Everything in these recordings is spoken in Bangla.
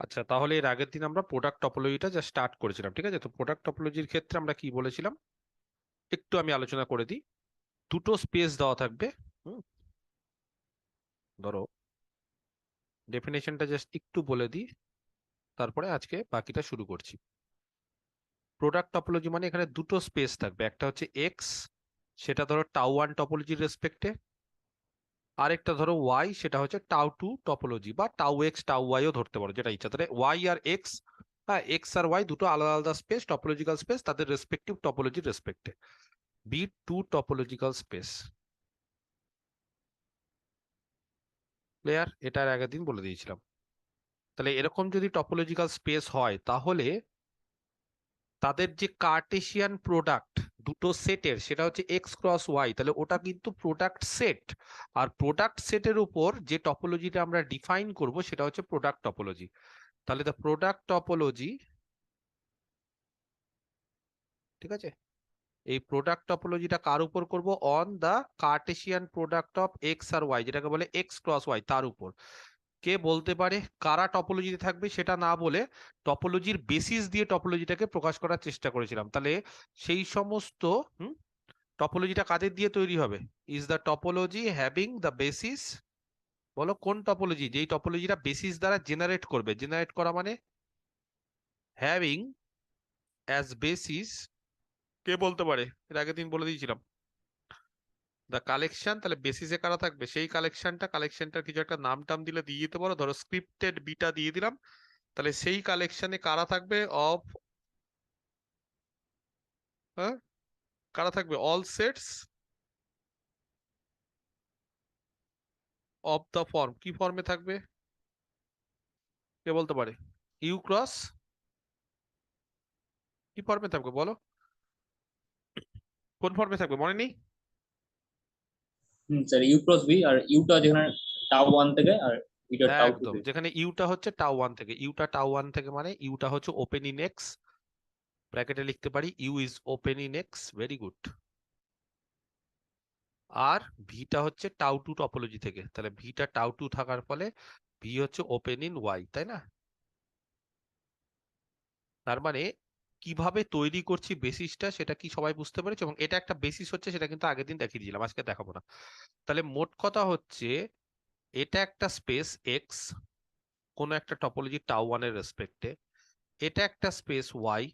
আচ্ছা, তাহলে এর আগের দিন আমরা প্রোডাক্ট টপোলজিটা যা স্টার্ট করেছিলাম, ঠিক আছে? তো প্রোডাক্ট টপোলজির ক্ষেত্রে আমরা কি বলেছিলাম একটু আমি আলোচনা করে দিই। দুটো স্পেস দেওয়া থাকবে। হুম, ধরো ডেফিনেশনটা জাস্ট একটু বলে দিই, তারপরে আজকে বাকিটা শুরু করছি। প্রোডাক্ট টপোলজি মানে এখানে দুটো স্পেস থাকবে, একটা হচ্ছে এক্স, সেটা ধরো টাউ ওয়ান টপোলজির রেসপেক্টে, আরেকটা ধরো ওয়াই, সেটা হচ্ছে টাউ টু টপোলজি বা টাউ এক্স টাউ ওয়াইও ধরতে পারো, যেটা ইচ্ছা। তাহলে ওয়াই আর এক্স, হ্যাঁ, এক্স আর ওয়াই দুটো আলাদা আলাদা স্পেস, টপোলজিক্যাল স্পেস, তাদের রেসপেক্টিভ টপোলজির রেসপেক্টে be two topological space. Clear? এটার আগের দিন বলে দিয়েছিলাম। তাহলে এরকম যদি টপোলজিক্যাল স্পেস হয়, তাহলে তাদের যে কার্টেসিয়ান প্রোডাক্ট দুটো সেটের, সেটা হচ্ছে এক্স ক্রস ওয়াই, তাহলে ওটা কিন্তু প্রোডাক্ট সেট। আর প্রোডাক্ট সেটের উপর যে টপোলজিটা আমরা ডিফাইন করব সেটা হচ্ছে প্রোডাক্ট টপোলজি। তাহলে দ্য প্রোডাক্ট টপোলজি, ঠিক আছে, এই প্রোডাক্ট টপোলজিটা কার উপর করব? On the cartesian product of X আর ওয়াই, যেটাকে বলে এক্স ক্রস ওয়াই, তার উপর। কে বলতে পারে কারা টপোলজিতে থাকবে সেটা না বলে টপোলজির বেসিস দিয়ে টপোলজিটাকে প্রকাশ করার চেষ্টা করেছিলাম। তাহলে সেই সমস্ত টপোলজিটা কাদের দিয়ে তৈরি হবে? Is the topology having the basis, বলো কোন টপোলজি, যেই টপোলজিটা বেসিস দ্বারা জেনারেট করবে। জেনারেট করা মানে হ্যাভিং অ্যাজ বেসিস, কে বলতে পারে? এর আগের দিন বলে দিয়েছিলাম, দ্য কালেকশন। তাহলে বেসিসে কারা থাকবে? সেই কালেকশনটার কিছু একটা নাম টাম দিলে দিয়ে দিতে পারো, ধরো স্ক্রিপ্টেড বিটা দিয়ে দিলাম। তাহলে সেই কালেকশনে কারা থাকবে? অফ, হ্যাঁ, কারা থাকবে? All sets of the form. কি ফর্মে থাকবে কে বলতে পারে? ইউ ক্রস, কি ফর্মে থাকবে বলো? কোন ফর্মে থাকবে মনে নেই? স্যার, ইউ ক্রস ভি, আর ইউটা যেখানে টাও ওয়ান থেকে আর ভিটা টাও টু একদম, থেকে। যেখানে ইউটা হচ্ছে টাউ ওয়ান থেকে, ইউটা টাউ ওয়ান থেকে মানে ইউটা হচ্ছে ওপেন ইন এক্স, ব্র্যাকেটে লিখতে পারি U is open in X, very good. আর ভিটা হচ্ছে টাউ টু টপোলজি থেকে, তাহলে ভিটা টাউ টু থাকার ফলে ভি হচ্ছে ওপেন ইন ওয়াই, তাই না? তার মানে কিভাবে তৈরি করছি বেসিসটা সেটা কি সবাই বুঝতে পেরেছে? এবং এটা একটা বেসিস হচ্ছে সেটা কিন্তু আগের দিন দেখিয়ে দিয়েছিলাম, আজকে দেখাবো না। তাহলে মোট কথা হচ্ছে এটা একটা স্পেস এক্স কোনো একটা টপোলজি টাউ ওয়ানের রেসপেক্টে, এটা একটা স্পেস ওয়াই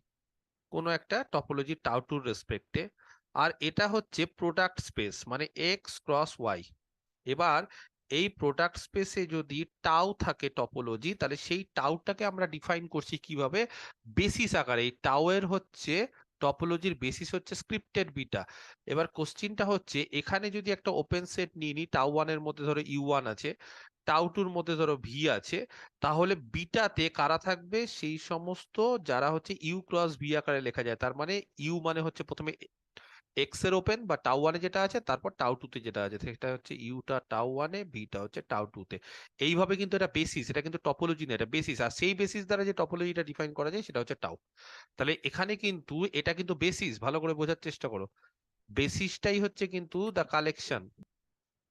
কোনো একটা টপোলজি টাউ টুর রেসপেক্টে, আর এটা হচ্ছে প্রোডাক্ট স্পেস মানে এক্স ক্রস ওয়াই। এবার এই প্রোডাক্ট স্পেসে যদি টাউ থাকে টপোলজি, তাহলে সেই টাউটাকে আমরা ডিফাইন করছি কিভাবে? বেসিস আকারে। এই টাউ এর হচ্ছে টপোলজির বেসিস হচ্ছে স্ক্রিপ্টেড বিটা। এবার কোশ্চিনটা হচ্ছে এখানে যদি একটা ওপেন সেট নিয়ে নিই, টাউ ওয়ানের মধ্যে ধরো ইউ ওয়ান আছে, টাউ টুর মধ্যে ধরো ভি আছে, তাহলে বিটাতে কারা থাকবে? সেই সমস্ত যারা হচ্ছে ইউ ক্রস ভি আকারে লেখা যায়। তার মানে ইউ মানে হচ্ছে প্রথমে এক্স এর ওপেন বা টাউ ওয়ানে যেটা আছে, তারপর টাউ টু তে যেটা আছে, সেটা হচ্ছে ইউটা টাউ ওয়ানে, ভিটা হচ্ছে টাউ টু তে। এইভাবে কিন্তু এটা বেসিস, এটা কিন্তু টপোলজি না, এটা বেসিস। আর সেই বেসিস দ্বারা যে টপোলজিটা ডিফাইন করা যায় সেটা হচ্ছে টাউ। তাহলে এখানে কিন্তু এটা কিন্তু বেসিস, ভালো করে বোঝার চেষ্টা করো। বেসিসটাই হচ্ছে কিন্তু দ্য কালেকশন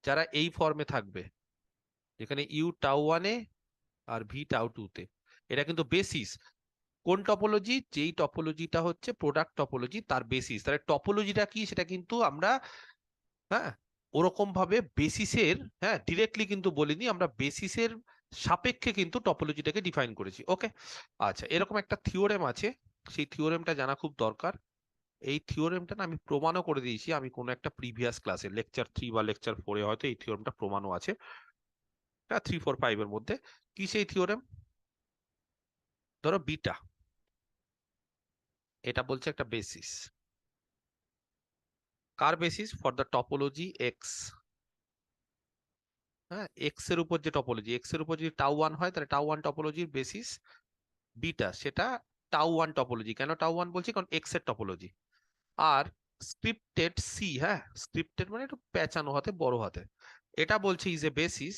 যারা এই ফর্মে থাকবে, যেখানে ইউ টাউ ওয়ানে আর ভি টাউ টু তে। এটা কিন্তু বেসিস। কোন টপোলজি? যেই টপোলজিটা হচ্ছে প্রোডাক্ট টপোলজি, তার বেসিস। তাহলে টপোলজিটা কি সেটা কিন্তু আমরা, হ্যাঁ, ওরকম ভাবে বেসিসের, হ্যাঁ, ডিরেক্টলি কিন্তু বলিনি, আমরা বেসিসের সাপেক্ষে কিন্তু টপোলজিটাকে ডিফাইন করেছি। ওকে, আচ্ছা, এরকম একটা থিওরেম আছে, সেই থিওরেমটা জানা খুব দরকার। এই থিওরেমটা না আমি প্রমাণও করে দিয়েছি, আমি কোনো একটা প্রিভিয়াস ক্লাসে লেকচার 3 বা লেকচার 4-এ হয়তো এই থিওরেমটা প্রমাণও আছে, 3, 4, 5 এর মধ্যে। কি সেই থিওরেম? ধরো বিটা, এটা বলছে একটা basis. Car basis? For the topology x. হ্যাঁ, এক্স এর উপর যে টপোলজি, এক্স এর উপর যদি টাউ ওয়ান হয়, তাহলে টাউ ওয়ান টপোলজির বেসিস বিটা, সেটা টাউ ওয়ান টপোলজি। কেন টাউ ওয়ান বলছি? কারণ এক্স এর টপোলজি। আর স্ক্রিপ্টেড সি, হ্যাঁ, স্ক্রিপ্টেড মানে একটু পেঁচানো হাতে বড় হাতে, এটা বলছে ইজ এ বেসিস,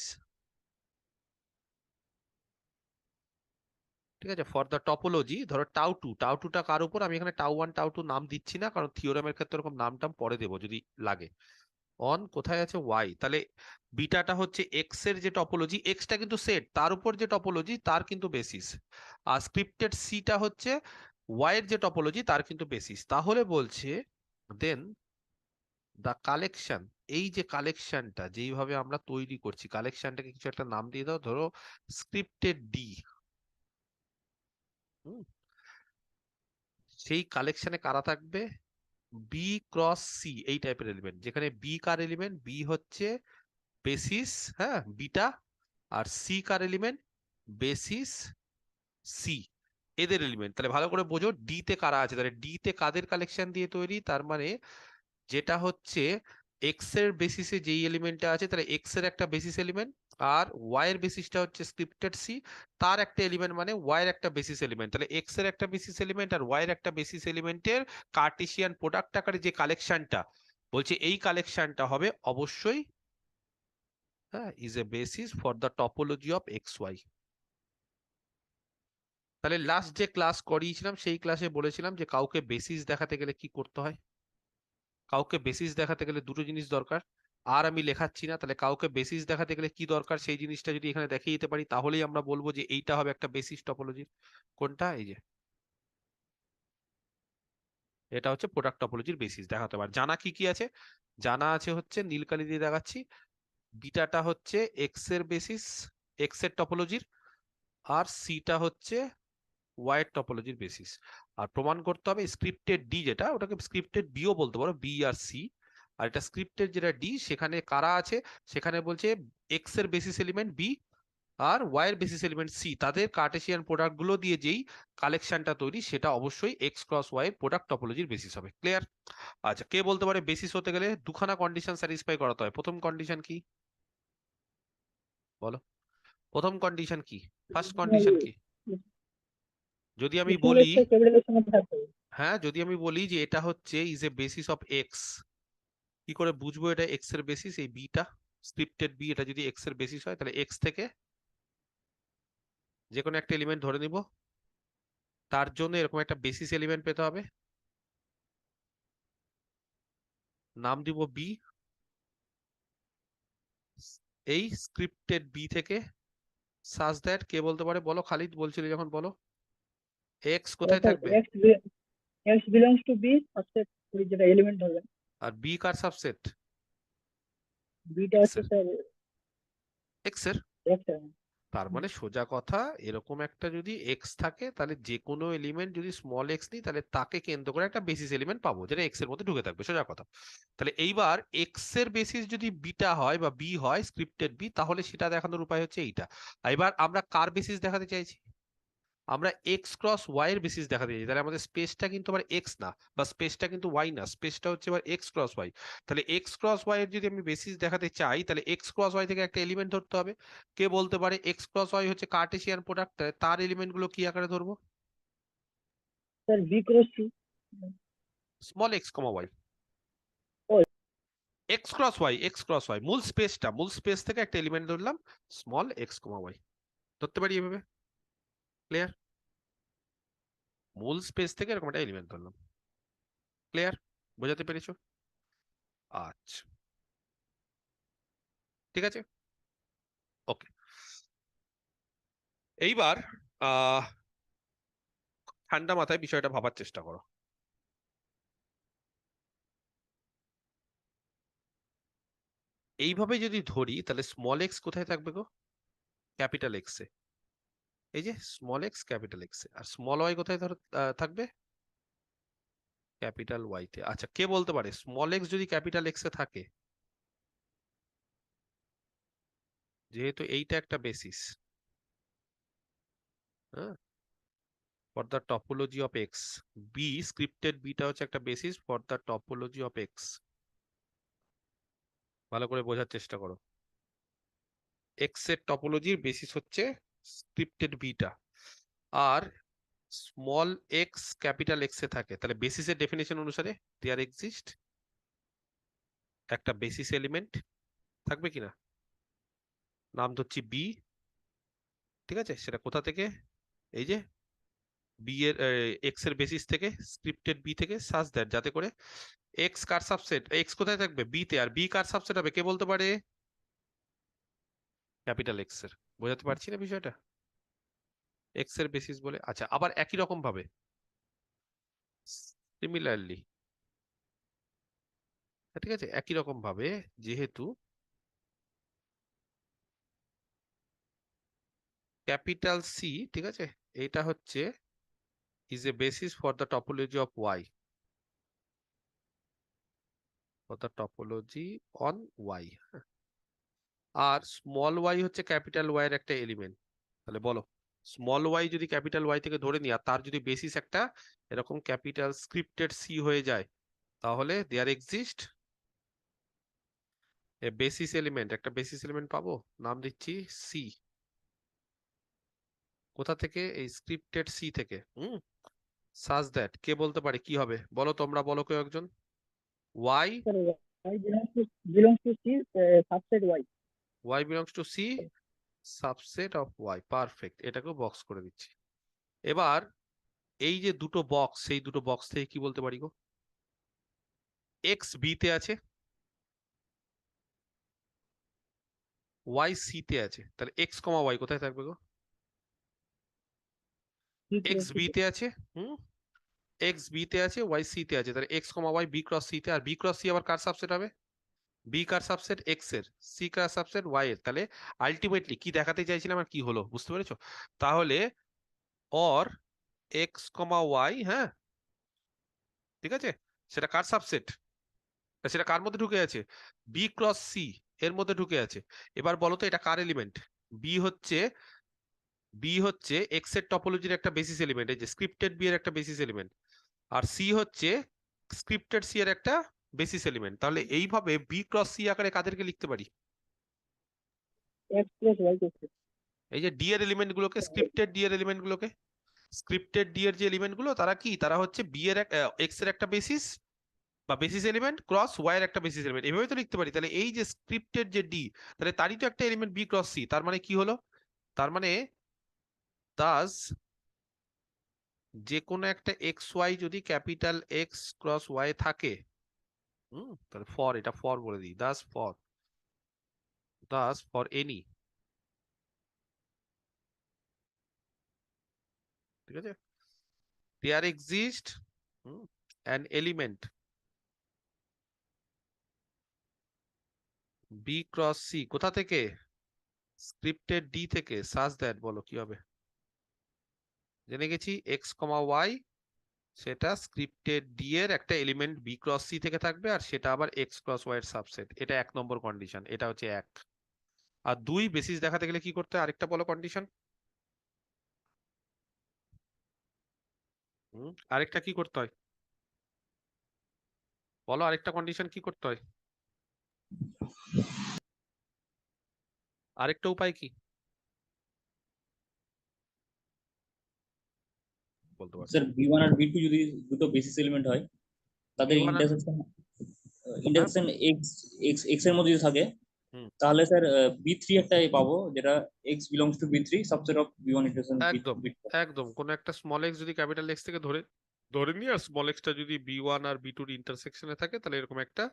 ঠিক আছে, ফর দ্য টপোলজি। ধরো টাউ টু, টাউ টুটা কার উপর? আমি এখানে টাউ ওয়ান টাউ টু নাম দিচ্ছি না, কারণ থিওরেমের ক্ষেত্রে ওরকম নাম টাম পরে দেবো যদি লাগে। অন কোথায় আছে ওয়াই, তাহলে বিটাটা হচ্ছে এক্স এর যে টপোলজি, এক্সটা কিন্তু সেট, তার উপর যে টপোলজি তার কিন্তু বেসিস, আর স্ক্রিপ্টেড সিটা হচ্ছে ওয়াই এর যে টপোলজি তার কিন্তু বেসিস। তাহলে বলছে দেন দ্য কালেকশন, এই যে কালেকশনটা যেইভাবে আমরা তৈরি করছি, কালেকশনটাকে কিছু একটা নাম দিয়ে দাও, ধরো স্ক্রিপ্টেড ডি, সেই কালেকশনে কারা থাকবে, বি ক্রস সি এই টাইপের এলিমেন্ট, যেখানে বি কার এলিমেন্ট, বি হচ্ছে বেসিস, হ্যাঁ বিটা, আর সি কার এলিমেন্ট, বেসিস সি, এদের এলিমেন্ট। তাহলে ভালো করে বোঝো ডি তে কারা আছে, তাহলে ডি তে কাদের কালেকশন দিয়ে তৈরি, তার মানে যেটা হচ্ছে এক্স এর বেসিসে যেই এলিমেন্টটা আছে, তাহলে এক্স এর একটা বেসিস এলিমেন্ট, আর ওয়াই এর বেসিসটা হচ্ছে স্ক্রিপ্টেড সি, তার একটা এলিমেন্ট মানে ওয়াই এর একটা বেসিস এলিমেন্ট, তাহলে এক্স এর একটা বেসিস এলিমেন্ট আর ওয়াই এর একটা বেসিস এলিমেন্টের কার্টেসিয়ান প্রোডাক্ট আকারে যে কালেকশনটা, বলছে এই কালেকশনটা হবে অবশ্যই, হ্যাঁ, is a basis for the topology of X Y. তাহলে লাস্ট যে ক্লাস করিয়েছিলাম সেই ক্লাসে বলেছিলাম যে কাউকে বেসিস দেখাতে গেলে কি করতে হয়, কাউকে বেসিস দেখাতে গেলে দুটো জিনিস দরকার, আর আমি লেখাচ্ছি না, তাহলে কাউকে বেসিস দেখাতে গেলে কি দরকার সেই জিনিসটা যদি এখানে দেখিয়ে দিতে পারি, তাহলেই আমরা বলবো যে এইটা হবে একটা বেসিস টপোলজি। কোনটা, এই যে এটা হচ্ছে প্রোডাক্ট টপোলজির বেসিস দেখাতে পারে। জানা কি কি আছে, জানা আছে হচ্ছে নীলকালি দিয়ে দেখাচ্ছি, বিটাটা হচ্ছে এক্স এর বেসিস, এক্স এর টপোলজির, আর সিটা হচ্ছে ওয়াই এর টপোলজির বেসিস। আর প্রমাণ করতে হবে স্ক্রিপ্টেড ডি যেটা, ওটাকে স্ক্রিপ্টেড বিও বলতে পারো, বি আর সি, আর এটা স্ক্রিপ্টেড যেটা ডি সেখানে কারা আছে, সেখানে বলছে এক্স এর বেসিস এলিমেন্ট বি আর ওয়াই এর বেসিস এলিমেন্ট সি, তাদের কার্টেসিয়ান প্রোডাক্ট গুলো দিয়ে যেই কালেকশনটা তৈরি সেটা অবশ্যই এক্স ক্রস ওয়াই এর প্রোডাক্ট টপোলজির বেসিস হবে। ক্লিয়ার? আচ্ছা, কে বলতে পারে বেসিস হতে গেলে দুখানা কন্ডিশন স্যাটিসফাই করাতে হয়, প্রথম কন্ডিশন কি বলো, প্রথম কন্ডিশন কি, ফার্স্ট কন্ডিশন কি? যদি আমি স্মল বলি, এক্স এর ক্যাপিটাল এর সঙ্গে থাকতে হবে। হ্যাঁ যদি আমি বলি যে এটা হচ্ছে is a basis of x, কি করে বুঝবো এটা এক্স এর বেসিস, এই বিটা স্ক্রিপ্টেড বি, এটা যদি এক্স এর বেসিস হয় তাহলে এক্স থেকে যে কোনো একটা এলিমেন্ট ধরে নিব, তার জন্য এরকম একটা বেসিস এলিমেন্ট পেতে হবে, নাম দিব বি, এই স্ক্রিপ্টেড বি থেকে সাজ দ্যাট, কে বলতে পারে বলো, খালিদ বলছিলে যখন, বলো এক্স কোথায় অর্থাৎ থাকবে, X belongs to B, subset যেটা এলিমেন্ট হবে। আর বি কার সাবসেট, বিটা এক্স হচ্ছে এর, স্যার এক্স এর। এক্স এর। তার মানে সোজা কথা, এরকম একটা যদি এক্স থাকে তাহলে যে কোনো এলিমেন্ট যদি স্মল এক্স নিই তাহলে তাকে কেন্দ্র করে একটা বেসিস এলিমেন্ট পাবো যেটা এক্স এর মধ্যে ঢুকে থাকবে, সোজা কথা। তাহলে এইবার এক্স এর বেসিস যদি বিটা হয় বা বি হয় স্ক্রিপ্টেড বি, তাহলে সেটা দেখানোর উপায় হচ্ছে এইটা। আর এবার আমরা কার বেসিস দেখাতে চাইছি, আমরা এক্স ক্রস ওয়াই এর বেসিস দেখাতে চাইছি, তাহলে আমাদের স্পেসটা কিন্তু আবার এক্স না, বা স্পেসটা কিন্তু ওয়াই না, স্পেসটা হচ্ছে এবার এক্স ক্রস ওয়াই। তাহলে এক্স ক্রস ওয়াই এর যদি আমি বেসিস দেখাতে চাই তাহলে এক্স ক্রস ওয়াই থেকে একটা এলিমেন্ট ধরতে হবে। কে বলতে পারে এক্স ক্রস ওয়াই হচ্ছে কার্টেসিয়ান প্রোডাক্ট, তার এলিমেন্ট গুলো কি আকারে ধরবো, sir B cross C. Small X comma Y, ও X cross Y, X cross Y মূল স্পেসটা, মূল স্পেস থেকে একটা এলিমেন্ট ধরলাম স্মল এক্স কমা ওয়াই, ধরতে পারি এভাবে। ক্লিয়ার? মূল স্পেস থেকে এরকম একটা এলিমেন্ট ধরলাম। ক্লিয়ার? বোঝাতে পেরেছো? আচ্ছা, ঠিক আছে, ওকে। এইবার আহ ঠান্ডা মাথায় বিষয়টা ভাবার চেষ্টা করো। এইভাবে যদি ধরি তাহলে স্মল এক্স কোথায় থাকবে গো, ক্যাপিটাল এক্স এ, এই যে স্মল এক্স ক্যাপিটাল এক্স এ, আর স্মল ওয়াই কোথায় ধরো থাকবে, ক্যাপিটাল ওয়াই তে। আচ্ছা, কে বলতে পারে স্মল এক্স যদি ক্যাপিটাল এক্স এ থাকে, যেহেতু এইটা একটা বেসিস, হ্যাঁ, for the topology of X, B scripted beta হচ্ছে একটা basis for the topology of X, ভালো করে বোঝার চেষ্টা করো, এক্স এর টপোলজির বেসিস হচ্ছে স্ক্রিপ্টেড বিটা, আর স্মল এক্স ক্যাপিটাল এক্স এ থাকে, তাহলে বেসিসের ডেফিনেশন অনুসারে দেয়ার এক্সিস্ট একটা বেসিস এলিমেন্ট, থাকবে কিনা, নাম ধরছি বি, ঠিক আছে, সেটা কোথা থেকে, এই যে বি এর এক্স এর বেসিস থেকে স্ক্রিপ্টেড বি থেকে সাজ দ্যাট যাতে করে এক্স কার সাবসেট, এক্স কোথায় থাকবে বি তে, আর বি কার সাবসেট হবে কে বলতে পারে, ক্যাপিটাল এক্স এর। বোঝাতে পারছি না বিষয়টা, এক্স এর বেসিস বলে। আচ্ছা, আবার একই রকম ভাবে সিমিলারলি, ঠিক আছে, একই রকম ভাবে যেহেতু ক্যাপিটাল সি, ঠিক আছে, এটা হচ্ছে is a basis for the topology of y, for the topology on y, আর স্মল y হচ্ছে ক্যাপিটাল y এর একটা এলিমেন্ট। তাহলে বলো, স্মল y যদি ক্যাপিটাল y থেকে ধরে নিই আর তার যদি বেসিস একটা এরকম ক্যাপিটাল স্ক্রিপ্টেড সি হয়ে যায়, তাহলে there exist a basis element, একটা বেসিস এলিমেন্ট পাবো, নাম দিচ্ছি সি। কোথা থেকে, এই স্ক্রিপ্টেড সি থেকে। সাজ দ্যাট কে বলতে পারে কি হবে, বলো তোমরা, বলো কেউ একজন। y, Sir, y belongs to C, subset Y. y belongs to c subset of y, perfect, এটাকেও বক্স করে দিচ্ছি। এবার এই যে দুটো বক্স, সেই দুটো বক্স থেকে কি বলতে পারি গো, এক্স বি তে আছে, ওয়াই সি তে আছে, তাহলে এক্স কমা ওয়াই কোথায় থাকবে গো, C X belongs to B C. তে আছে, এক্স বি তে আছে, ওয়াই সি তে আছে, তাহলে x comma Y B cross C তে, আর বি ক্রস সি আবার কার সাবসেট হবে, বি কার সাবসেট এক্স এর, সি কার সাবসেট ওয়াই এর। তাহলে আলটিমেটলি কি দেখাতে চাইছিলাম আর কি হলো, বুঝতে পেরেছো? তাহলে অর এক্স কমা ওয়াই, হ্যাঁ ঠিক আছে, সেটা কার সাবসেট, সেটা কার মধ্যে ঢুকে আছে, বি ক্রস সি এর মধ্যে ঢুকে আছে। এবার বলো তো এটা কার এলিমেন্ট, বি হচ্ছে, বি হচ্ছে এক্স এর টপোলজির একটা বেসিস এলিমেন্ট, এই যে স্ক্রিপ্টেড বি এর একটা বেসিস এলিমেন্ট, আর সি হচ্ছে স্ক্রিপ্টেড সি এর একটা বেসিস এলিমেন্ট। তাহলে এইভাবে বি ক্রস সি আকারে কাদেরকে লিখতে পারি, X plus Y to C. এই যে ডি এর এলিমেন্ট গুলোকে, স্ক্রিপ্টেড ডি এর এলিমেন্ট গুলোকে, স্ক্রিপ্টেড ডি এর যে এলিমেন্ট গুলো তারা কি, তারা হচ্ছে বি এর এক্স এর একটা বেসিস বা বেসিস এলিমেন্ট ক্রস ওয়াই এর একটা বেসিস এলিমেন্ট, এভাবে তো লিখতে পারি। তাহলে এই যে স্ক্রিপ্টেড যে ডি, তাহলে তারই তো একটা এলিমেন্ট বি ক্রস সি, তার মানে কি হলো, তার মানে দাস যে কোনো একটা এক্স ওয়াই যদি ক্যাপিটাল এক্স ক্রস ওয়াই থাকে, তাহলে ফর, এটা ফর বলে দিই, দাস ফর এনি, ঠিক আছে, there exist an element B cross C, কোথা থেকে, স্ক্রিপ্টেড ডি থেকে, সাজ দ্যাট, বলো কি হবে, জেনে গেছি এক্স কমা ওয়াই সেটা স্ক্রিপ্টেড ডি এর একটা এলিমেন্ট বি ক্রস সি থেকে থাকবে, আর সেটা আবার এক্স ক্রস ওয়াই এর সাবসেট, এটা 1 নম্বর কন্ডিশন, এটা হচ্ছে 1। আর 2, বেসিস দেখাতে গেলে কি করতে হয়, আরেকটা বলো কন্ডিশন, আরেকটা কি করতে হয়, বলো আরেকটা কন্ডিশন কি করতে হয়, আরেকটা উপায় কি, বলতে পারো। স্যার B1 আর B2 যদি দুটো বেসিস এলিমেন্ট হয়, তাদের B1 আর হ্যাঁ, ইন্টারসেকশন এক্স এক্স এক্স এর মধ্যে যদি থাকে, হুম, তাহলে স্যার B3 একটা পাবো, যেটা x belongs two B3 subset of B1 intersection একদম B2। একদম, কোন একটা স্মল এক্স যদি ক্যাপিটাল এক্স থেকে ধরে ধরে নিই, আর স্মল এক্সটা যদি বি1 আর বি2 এর ইন্টারসেকশনে থাকে, তাহলে এরকম একটা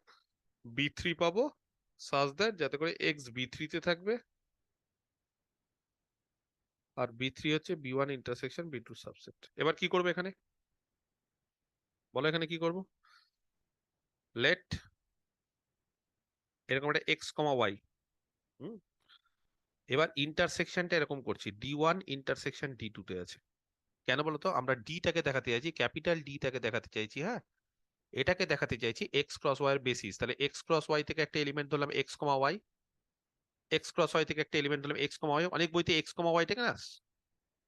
বি3 পাবো, সাজ দ্যাট যাতে করে এক্স বি3 তে থাকবে, আর বি3 হচ্ছে বি1 ইন্টারসেকশন বি2 সাবসেট। এবার কি করবে এখানে, বলো এখানে কি করব, লেট এরকম একটা এক্স কমা ওয়াই, এবার ইন্টারসেকশনটা এরকম করছি, ডি1 ইন্টারসেকশন ডি2 তে আছে। কেন বলতো, আমরা ডিটাকে দেখাতে চাইছি, ক্যাপিটাল ডিটাকে দেখাতে চাইছি, হ্যাঁ, এটাকে দেখাতে চাইছি এক্স ক্রস ওয়াই এর বেসিস। তাহলে এক্স ক্রস ওয়াই থেকে একটা এলিমেন্ট ধরলাম x comma Y, X cross Y থেকে একটা এলিমেন্ট ধরলাম এক্স কমা ওয়াই। অনেক বইতে এক্স কমা ওয়াই থেকে না,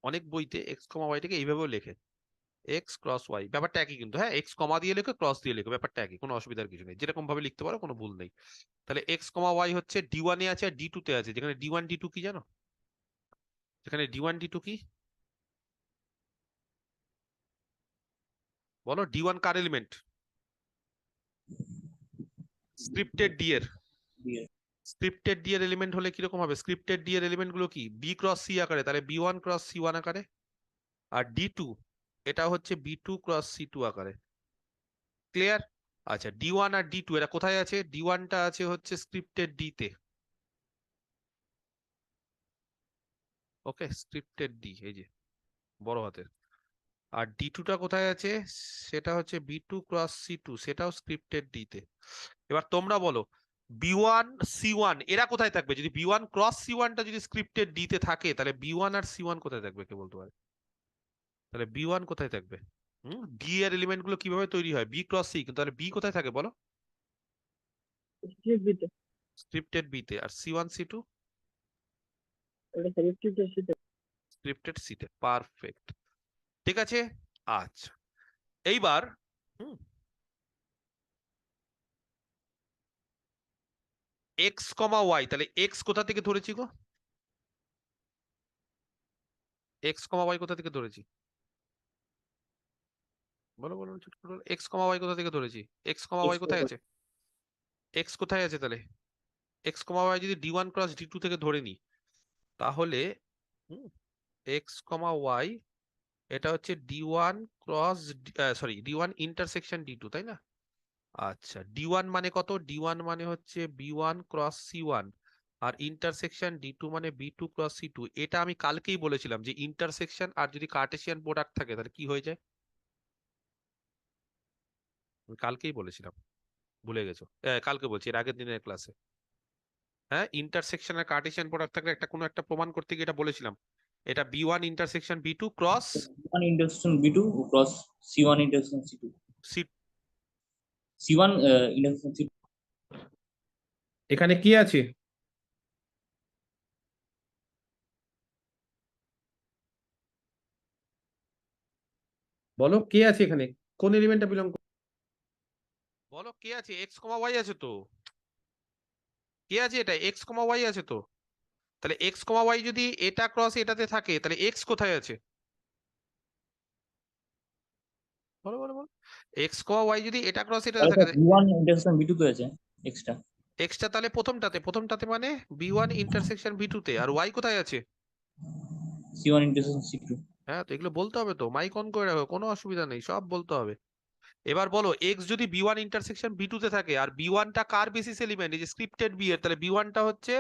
অনেক বইতে এক্স কমা ওয়াই থেকে এইভাবেও লেখে, এক্স ক্রস ওয়াই, ব্যাপারটা একই কিন্তু, হ্যাঁ, এক্স কমা দিয়ে লেখো, ক্রস দিয়ে লেখো, ব্যাপারটা একই, কোনো অসুবিধার কিছু নেই, যেরকম ভাবে লিখতে পারো, কোনো ভুল নেই। তাহলে এক্স কমা ওয়াই হচ্ছে ডি1 এ আছে আর ডি2 তে আছে, যেখানে ডি1 ডি2 কি জানো, যেখানে ডি1 ডি2 কি, বলো, ডি1 কার এলিমেন্ট, স্ক্রিপ্টেড ডি এর, স্ক্রিপ্টেড ডি এর এলিমেন্ট হলে কিরকম হবে, স্ক্রিপ্টেড ডি এর এলিমেন্ট গুলো কি, বি ক্রস সি আকারে, তাহলে বি1 ক্রস সি1 আকারে, আর ডি2 এটা হচ্ছে B2 ক্রস C2 আকারে। ক্লিয়ার? আচ্ছা, D1 আর D2 এরা কোথায় আছে? D1 টা আছে হচ্ছে স্ক্রিপ্টেড D তে। ওকে, স্ক্রিপ্টেড D, এই যে বড় হাতের। আর D2 টা কোথায় আছে? সেটা হচ্ছে B2 ক্রস C2, সেটাও স্ক্রিপ্টেড D তে। এবার তোমরা বলো B1 C1 এরা কোথায় থাকবে? যদি B1 ক্রস C1 টা যদি স্ক্রিপ্টেড D তে থাকে, তাহলে B1 আর C1 কোথায় থাকবে কে বলতে পারে? তাহলে B1 কোথায় থাকবে? D এর এলিমেন্ট গুলো কিভাবে তৈরি হয়? B ক্রস C, কিন্তু তাহলে B কোথায় থাকে বলো? Restricted bit. স্ক্রিপ্টেড B তে। আর C1 C2 ওটা restricted sheet. স্ক্রিপ্টেড C তে। পারফেক্ট, ঠিক আছে। আচ্ছা, এইবার x, y, তাহলে x কোথা থেকে ধরেছি গো? x, y কোথা থেকে ধরেছি? বলো বলো চট করে বলো। x, y কোথা থেকে ধরেছি? x, y কোথায় আছে? x কোথায় আছে তাহলে? x, y যদি D1 ক্রস D2 থেকে ধরে নিই, তাহলে x, y এটা হচ্ছে D1 cross, sorry, D1 intersection D2, তাই না? আচ্ছা, D1 মানে কত? D1 মানে হচ্ছে B1 ক্রস C1, আর ইন্টারসেকশন D2 মানে B2 ক্রস C2। এটা আমি কালকেই বলেছিলাম যে ইন্টারসেকশন আর যদি কার্টেসিয়ান প্রোডাক্ট থাকে তাহলে কি হয়ে যায়। আমি কালকেই বলেছিলাম, ভুলে গেছো? কালকে বলছি, এর আগের দিনের ক্লাসে। হ্যাঁ, ইন্টারসেকশন আর কার্টেসিয়ান প্রোডাক্ট থাকলে একটা কোনো একটা প্রমাণ করতে গিয়ে এটা বলেছিলাম। এটা B1 intersection B2 cross C1 intersection B2 cross C1 intersection C2. C। C1 intersection C2. এখানে কি আছে? বলো কে আছে এখানে? কোন এলিমেন্টটা বিলং করে? বলো কে আছে? x, y আছে তো। কে আছে? এটা x, y আছে তো। তাহলে x, y যদি এটা ক্রস এটাতে থাকে, তাহলে x কোথায় আছে? বলো বলো বলো। x, y যদি এটা ক্রস এটাতে তাহলে থাকে, B1 intersection B2 তে আছে এক্সট্রা। x টা তাহলে প্রথমটাতে মানে B1 ইন্টারসেকশন B2 তে। আর y কোথায় আছে? C1 intersection C2. হ্যাঁ, তো এগুলো বলতে হবে তো, মাইক অন করে রাখো, কোনো অসুবিধা নেই, সব বলতে হবে। এবার বলো x যদি B1 ইন্টারসেকশন B2 তে থাকে, আর B1 টা কার বেসিস এলিমেন্ট? এই যে স্ক্রিপ্টেড B এর, তাহলে B1 টা হচ্ছে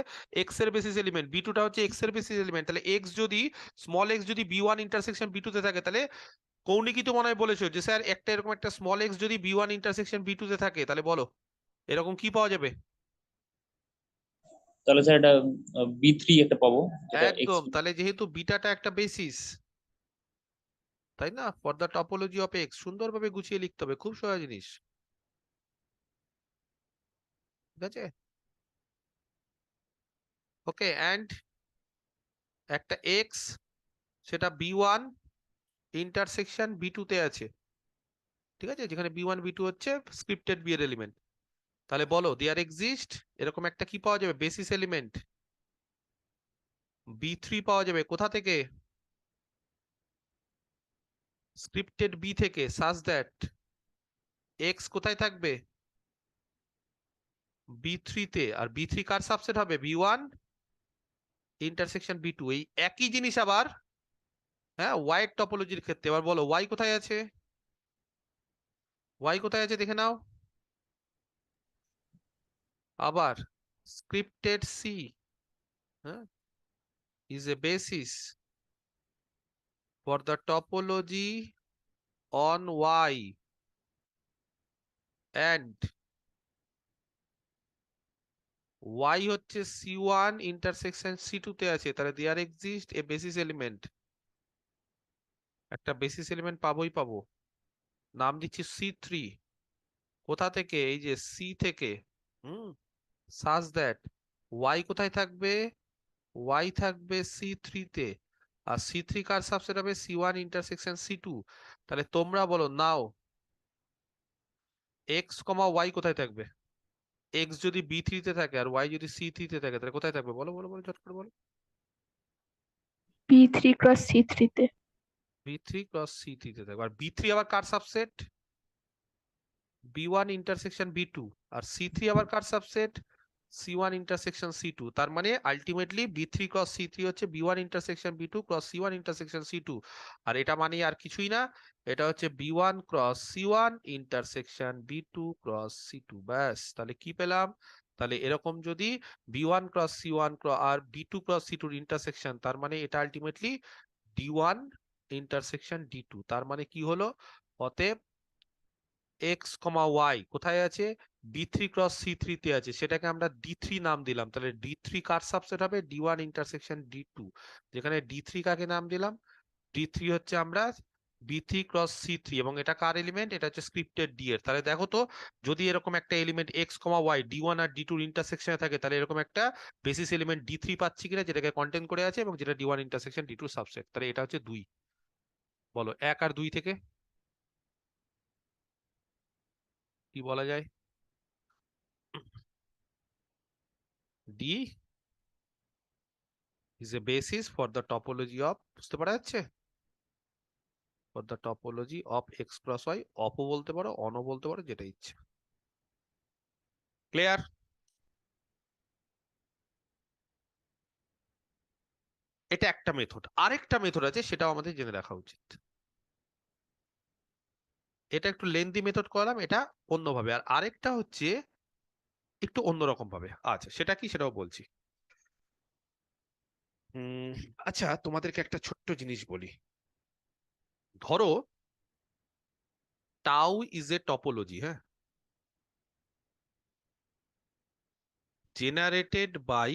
x এর বেসিস এলিমেন্ট, B2 টা হচ্ছে x এর বেসিস এলিমেন্ট। তাহলে x যদি স্মল x যদি B1 ইন্টারসেকশন B2 তে থাকে, তাহলে কৌণিকই তো মনে হয় বলেছো যে স্যার একটা এরকম একটা স্মল x যদি B1 ইন্টারসেকশন B2 তে থাকে, তাহলে বলো এরকম কি পাওয়া যাবে? তাহলে স্যার এটা B3 একটা পাবো, যেটা X। একদম, তাহলে যেহেতু বিটাটা একটা বেসিস, তাই না, for the topology of x, সুন্দরভাবে গুছিয়ে লিখতে হবে, খুব সহজ জিনিস, ঠিক আছে। ওকে, অ্যান্ড একটা এক্স, সেটা B1 ইন্টারসেকশন B2 তে আছে, ঠিক আছে, যেখানে B1 B2 হচ্ছে স্ক্রিপ্টেড বি এর এলিমেন্ট। তাহলে বলো দেয়ার এক্সিস্ট এরকম একটা কি পাওয়া যাবে? বেসিস এলিমেন্ট B3 পাওয়া যাবে। কোথা থেকে? স্ক্রিপ্টেড বি থেকে, সাজ দ্যাট এক্স কোথায় থাকবে? B3 তে। আর B3 কার সাবসেট হবে? B1 intersection B2। এই একই জিনিস আবার, হ্যাঁ, ওয়াই এর টপোলজির ক্ষেত্রে। এবার বলো ওয়াই কোথায় আছে? ওয়াই কোথায় আছে দেখে নাও। আবার স্ক্রিপ্টেড সি, হ্যাঁ, is a basis for the topology on Y, and Y হচ্ছে C1 ইন্টারসেকশন C2 তে আছে। তাহলে there exist a basis element, একটা বেসিস এলিমেন্ট পাবোই পাবো, নাম দিচ্ছি C3। কোথা থেকে? এই যে সি থেকে। হুম, সাজ দ্যাট ওয়াই কোথায় থাকবে? ওয়াই থাকবে C3 তে। আর C3 কার সাবসেট হবে? C1 intersection C2। তাহলে তোমরা বলো নাও x, y কোথায় থাকবে? x যদি B3 তে থাকে আর y যদি C3 তে থাকে, তাহলে কোথায় থাকবে? বলো বলো বলো চট করে বলো। B3 ক্রস C3 তে। B3 ক্রস C3 তে থাকবে। আর B3 আবার কার সাবসেট? B1 intersection B2। আর C3 আবার কার সাবসেট? C1 ইন্টারসেকশন C2, তার মানে আলটিমেটলি B3 ক্রস C3 হচ্ছে B1 intersection B2 cross C1 intersection C2, আর এটা মানে আর কিছুই না, এটা হচ্ছে B1 cross C1 intersection B2 cross C2। ব্যাস, তাহলে কি পেলাম? তাহলে এরকম যদি B1 ক্রস C1 আর B2 ক্রস C2 ইন্টারসেকশন, তার মানে এটা আলটিমেটলি D1 ইন্টারসেকশন D2, তার মানে কি হলো? অতএব x, y কোথায় আছে? D3 ক্রস C3 তে আছে, সেটাকে আমরা D3 নাম দিলাম। তাহলে D3 কার সাবসেট হবে? D1 ইন্টারসেকশন D2, যেখানে D3 কাকে নাম দিলাম? D3 হচ্ছে আমরা B3 ক্রস C3, এবং এটা কার এলিমেন্ট? এটা হচ্ছে স্ক্রিপ্টেড D এর। তাহলে দেখো তো, যদি এরকম একটা এলিমেন্ট x, y D1 আর D2 ইন্টারসেকশনে থাকে, তাহলে এরকম একটা বেসিস এলিমেন্ট D3 পাচ্ছি কিনা, যেটাকে কন্টেন করে আছে এবং যেটা D1 ইন্টারসেকশন D2 সাবসেট। তাহলে এটা হচ্ছে 2। বলো 1 আর 2 থেকে কি বলা যায়? D is a basis for the topology of, বুঝতে পারা যাচ্ছে? For the topology of x cross y, অপও বলতে পারো, অনও বলতে পারো, যেটা ইচ্ছে। ক্লিয়ার? এটা একটা মেথড। আরেকটা মেথড আছে, সেটাও আমাদের জেনে রাখা উচিত। এটা একটু লেন্দি মেথড করলাম, এটা অন্যভাবে। আর আরেকটা হচ্ছে একটু অন্যরকম ভাবে। আচ্ছা, সেটা কি সেটাও বলছি। আচ্ছা, তোমাদেরকে একটা ছোট্ট জিনিস বলি। ধরো টাউ ইজ এ টপোলজি, হ্যাঁ, জেনারেটেড বাই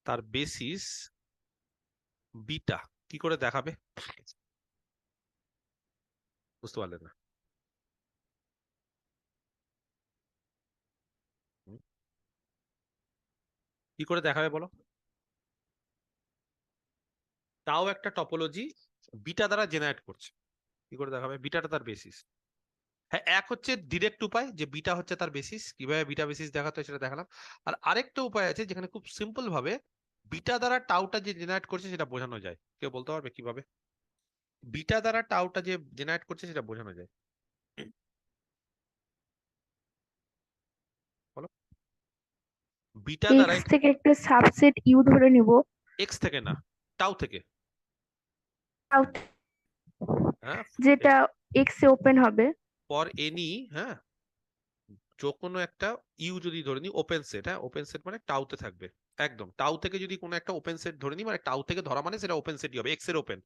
তার বেসিস বিটা। কি করে দেখাবে? বুঝতে পারলেন না? হুম, কি করে দেখাবে বলো? তাও একটা টপোলজি বিটা দ্বারা জেনারেট করছে, কি করে দেখাবে? বিটাটা তার বেসিস। হ্যাঁ, এক হচ্ছে ডিরেক্ট উপায়, যে বিটা হচ্ছে তার বেসিস, কিভাবে বিটা বেসিস দেখাতে হয় সেটা দেখালাম। আর আরেকটা উপায় আছে যেখানে খুব সিম্পল ভাবে বিটা দ্বারা টাউটা যে জেনারেট করছে সেটা বোঝানো যায়। কেউ বলতে পারবে কিভাবে বিটা দ্বারা টাউটা যে জেনারেট করছে সেটা বোঝানো যায়? বলো। বিটা দ্বারা, এক্স থেকে একটা সাবসেট ইউ ধরে নিব, এক্স থেকে না, টাউ থেকে। হ্যাঁ, যেটা এক্স এ ওপেন হবে। ফর এনি, হ্যাঁ, যে কোনো একটা ইউ যদি ধরে নিই ওপেন সেট, হ্যাঁ, ওপেন সেট মানে টাউতে থাকবে। একদম টাউ থেকে যদি কোনো একটা ওপেন সেট ধরে নিই, মানে টাউ থেকে ধরা মানে সেটা ওপেন সেটই হবে, এক্স এর ওপেন।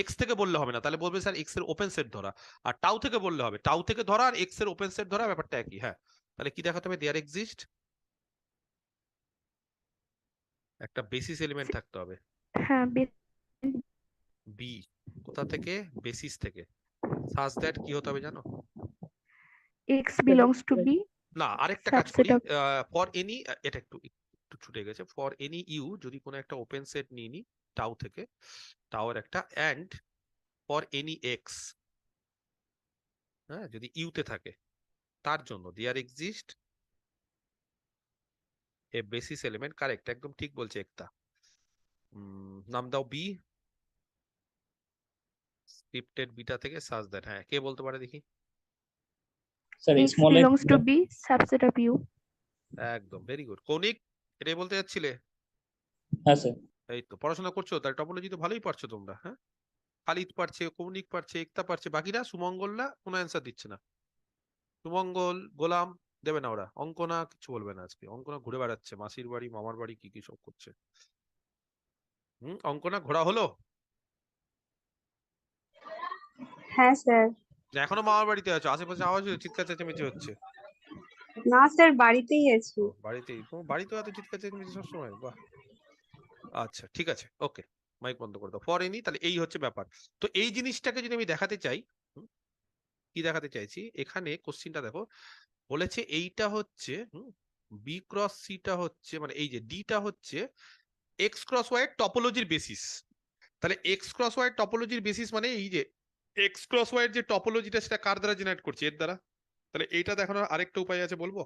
এক্স থেকে বললে হবে না, তাহলে বলবে স্যার এক্স এর ওপেন সেট ধরা। আর টাউ থেকে বললে হবে, টাউ থেকে ধরা আর এক্স এর ওপেন সেট ধরা ব্যাপারটা একই। হ্যাঁ, তাহলে কি দেখাতে হবে? দেয়ার এক্সিস্ট একটা বেসিস এলিমেন্ট থাকতে হবে। হ্যাঁ, বি, কোথা থেকে? বেসিস থেকে। সাজ দ্যাট কি হতে হবে জানো? এক্স বিলংস টু বি, না, আরেকটা কাজ সাবসেট করি। অফ ফর এনি, এটা একটু একটু ছুটে গেছে। ফর এনি ইউ, যদি কোনো একটা ওপেন সেট নিয়ে নি টাউ থেকে, টাওয়ার একটা, অ্যান্ড ফর এনি এক্স, হ্যাঁ, যদি ইউতে থাকে, তার জন্য there exist a basis element. Correct, একদম ঠিক বলছে একটা। নাম দাও বি, স্ক্রিপ্টেড বিটা থেকে সাজ দ্যাট। হ্যাঁ, কে বলতে পারে দেখি? Sir X small belongs to B, subset of U. একদম, ভেরি গুড। কৌণিক, এটাই বলতে যাচ্ছিলে? হ্যাঁ স্যার। এই তো পড়াশোনা করছো, তার টপোলজি তো ভালোই পারছো তোমরা। হ্যাঁ, খালিদ পারছে, কৌণিক পারছে, একতা পারছে, বাকিরা সুমঙ্গলরা কোনো অ্যান্সার দিচ্ছে না। সুমঙ্গল, গোলাম দেবে না ওরা। অঙ্কনা কিছু বলবে না আজকে, অঙ্কনা ঘুরে বেড়াচ্ছে মাসির বাড়ি মামার বাড়ি কি কি সব করছে। অঙ্কনা ঘোরা হলো? হ্যাঁ স্যার। এখনো মামার বাড়িতে আছো? আশেপাশে আওয়াজ হচ্ছে, চিৎকার চেঁচামেচি হচ্ছে। না স্যার, বাড়িতেই আছি। ও, বাড়িতেই? তোমার বাড়িতেও এত চিৎকার চেঁচামেচি সবসময়? বাহ, আচ্ছা ঠিক আছে, ওকে, মাইক বন্ধ করে দাও। ফর এনি, তাহলে এই হচ্ছে ব্যাপার। তো এই জিনিসটাকে যদি আমি দেখাতে চাই, কি দেখাতে চাইছি এখানে, কোশ্চিনটা দেখো, বলেছে এইটা হচ্ছে বি ক্রস সিটা হচ্ছে, মানে এই যে ডিটা হচ্ছে এক্স ক্রস ওয়াই এর টপোলজির বেসিস। তাহলে এক্স ক্রস ওয়াই এর টপোলজির বেসিস মানে এই যে এক্স ক্রস ওয়াই এর যে টপোলজিটা, সেটা কার দ্বারা জেনারেট করছে? এর দ্বারা। তাহলে এইটা দেখানোর আরেকটা উপায় আছে, বলবো?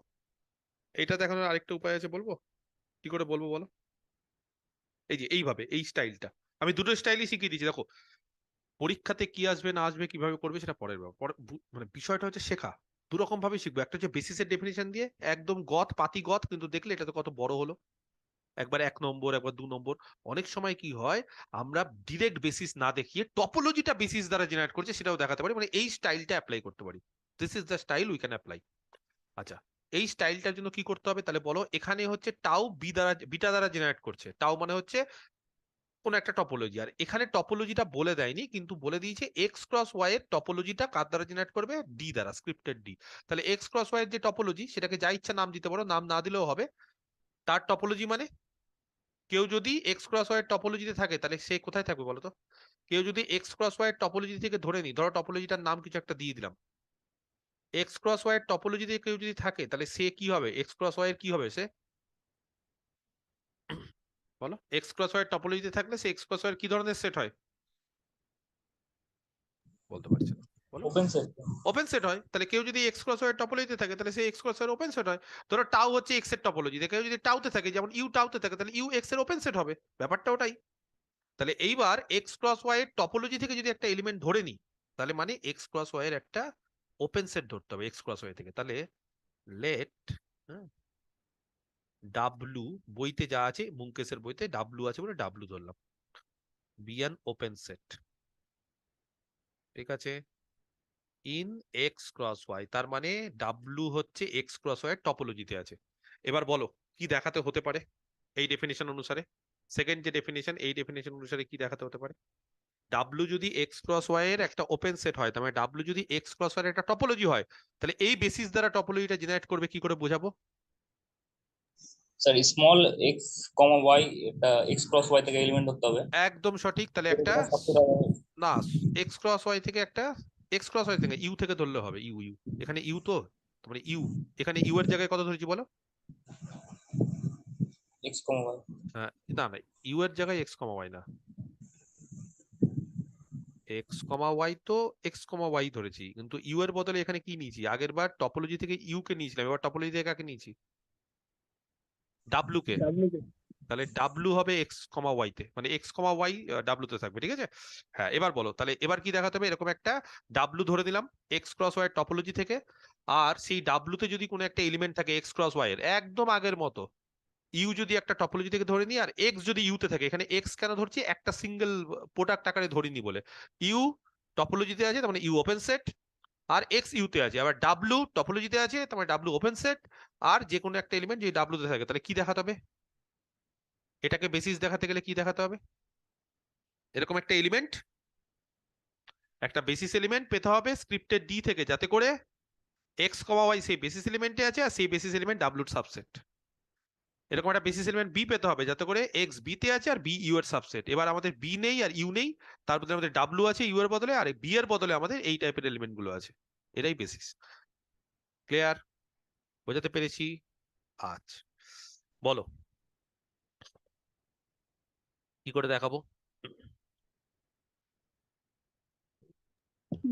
এইটা দেখানোর আরেকটা উপায় আছে, বলবো? কি করে বলবো বলো? এই যে এইভাবে, এই স্টাইলটা আমি দুটো স্টাইলই শিখিয়ে দিয়েছি। দেখো, পরীক্ষাতে কি আসবে না আসবে কিভাবে করবে সেটা পরের ব্যাপার, মানে বিষয়টা হচ্ছে শেখা। দুরকম ভাবে শিখবো, একটা হচ্ছে বেসিসের ডেফিনেশন দিয়ে একদম গত পাতি গত, কিন্তু দেখলে এটা তো কত বড় হলো, একবার 1 নম্বর একবার 2 নম্বর। অনেক সময় কি হয়, আমরা ডিরেক্ট বেসিস না দেখিয়ে টপোলজিটা বেসিস দ্বারা জেনারেট করছে সেটাও দেখাতে পারি, মানে এই স্টাইলটা অ্যাপ্লাই করতে পারি। This is the style we can apply. আচ্ছা, এই স্টাইলটার জন্য কি করতে হবে তাহলে বলো। এখানে হচ্ছে টাউ বিটা দ্বারা জেনারেট করছে, টাউ মানে হচ্ছে কোন একটা টপোলজি, আর এখানে টপোলজিটা বলে দেয়নি কিন্তু বলে দিয়েছে এক্স ক্রস ওয়াই এর টপোলজিটা কার দ্বারা জেনারেট করবে, ডি দ্বারা, স্ক্রিপ্টেড ডি। তাহলে এক্স ক্রস ওয়াই এর যে টপোলজি সেটাকে যা ইচ্ছা নাম দিতে পারো, নাম না দিলেও হবে। তার টপোলজি মানে কেউ যদি এক্স ক্রস ওয়াই এর টপোলজিতে থাকে তাহলে সে কোথায় থাকবে বলো তো। কেউ যদি এক্স ক্রস ওয়াই এর টপোলজি থেকে ধরে নি, ধরো টপোলজিটার নাম কিছু একটা দিয়ে দিলাম, এক্স ক্রস ওয়াই এর টপোলজিতে কেউ যদি থাকে তাহলে সে কি হবে, এক্স ক্রস ওয়াই এর কি হবে সে, বলো। এক্স ক্রস ওয়াই এর টপোলজিতে থাকলে সে এক্স ক্রস ওয়াই এর কি ধরনের সেট হয়, বলতে পারছি না, বলো। Open set. ওপেন সেট হয়। তাহলে কেউ যদি এক্স ক্রস ওয়াই এর টপোলজিতে থাকে তাহলে সে এক্স ক্রস ওয়াই এর ওপেন সেট হয়। ধরো টাউ হচ্ছে এক্স এর টপোলজি, কেউ যদি টাউতে থাকে, যেমন ইউ টাউতে থাকে, তাহলে ইউ এক্স এর ওপেন সেট হবে, ব্যাপারটা ওটাই। তাহলে এইবার এক্স ক্রস ওয়াই এর টপোলজি থেকে যদি একটা এলিমেন্ট ধরে নিই, তাহলে মানে এক্স ক্রস ওয়াই এর একটা ওপেন সেট ধরতে হবে এক্স ক্রস ওয়াই থেকে। তাহলে লেট ডাব্লু, বইতে যা আছে মুঙ্কেশের বইতে ডাব্লু আছে বলে ডাব্লু ধরলাম, বি অ্যান ওপেন সেট, ঠিক আছে, ইন এক্স ক্রস ওয়াই। তার মানে ডাব্লু হচ্ছে এক্স ক্রস ওয়াই এর টপোলজিতে আছে। এবার বলো কি দেখাতে হতে পারে এই ডেফিনেশন অনুসারে, সেকেন্ড যে ডেফিনেশন, এই ডেফিনেশন অনুসারে কি দেখাতে হতে পারে। ডাব্লু যদি এক্স ক্রস ওয়াই এর একটা ওপেন সেট হয়, তার মানে ডাব্লু যদি এক্স ক্রস ওয়াই এর একটা টপোলজি হয়, তাহলে এই বেসিস দ্বারা টপোলজিটা জেনারেট করবে, কি করে বোঝাবো। Sir small X comma Y, এটা এক্স ক্রস ওয়াই থেকে এলিমেন্ট ধরতে হবে। একদম সঠিক। তাহলে এটা একটা তোমার সবচেয়ে না, এক্স ক্রস ওয়াই থেকে একটা, এক্স ক্রস ওয়াই থেকে ইউ থেকে ধরলে হবে, ইউ ইউ, এখানে ইউ তো, মানে ইউ, এখানে ইউ এর জায়গায় কত ধরেছি বলো। X comma Y. হ্যাঁ, না না, ইউ এর জায়গায় এক্স কমা ওয়াই না, এক্স কমা ওয়াই তো এক্স কমা ওয়াই ধরেছি, কিন্তু ইউ এর বদলে এখানে কি নিয়েছি, আগের বার টপোলজি থেকে ইউ কে নিয়েছিলাম, এবার টপোলজি থেকে কাকে নিয়েছি, ডাব্লু কে। ডাব্লিউ কে। তাহলে ডাব্লু হবে এক্স কমা ওয়াই তে, মানে এক্স কমা ওয়াই ডাব্লু তে থাকবে, ঠিক আছে। হ্যাঁ, এবার বলো তাহলে এবার কি দেখাতে হবে, এরকম একটা ডাব্লু ধরে দিলাম এক্স ক্রস ওয়াই টপোলজি থেকে, আর সেই ডাব্লু তে যদি কোনো একটা এলিমেন্ট থাকে এক্স ক্রস ওয়াই এর একদম আগের মতো, ইউ যদি একটা টপোলজি থেকে ধরে নিই, আর এক্স যদি ইউতে থাকে, এখানে এক্স কেন ধরছি, একটা সিঙ্গেল প্রোডাক্ট আকারে ধরিনি বলে, ইউ টপোলজিতে আছে তার মানে ইউ ওপেন সেট, আর এক্স ইউতে আছে, আবার ডাব্লু টপোলজিতে আছে তার মানে ডাব্লু ওপেন সেট, আর যে কোনো একটা এলিমেন্ট যদি ডাব্লু তে থাকে, তাহলে কি দেখাতে হবে, এটাকে বেসিস দেখাতে গেলে কি দেখাতে হবে, এরকম একটা এলিমেন্ট, একটা বেসিস এলিমেন্ট পেতে হবে স্ক্রিপ্টের ডি থেকে, যাতে করে এক্স কমা ওয়াই সেই বেসিস এলিমেন্টে আছে, আর সেই বেসিস এলিমেন্ট ডাব্লুর সাবসেট। এরকম একটা বেসিস এলিমেন্ট বি পেতে হবে যাতে করে এক্স বি তে আছে আর বি ইউ এর সাবসেট। এবার আমাদের বি নেই আর ইউ নেই, তার বদলে আমাদের ডাব্লু আছে ইউ এর বদলে, আর বি এর বদলে আমাদের এই টাইপের এলিমেন্ট গুলো আছে। এটাই বেসিস। ক্লিয়ার, বোঝাতে পেরেছি? আচ্ছা, বলো কি করে দেখাবো।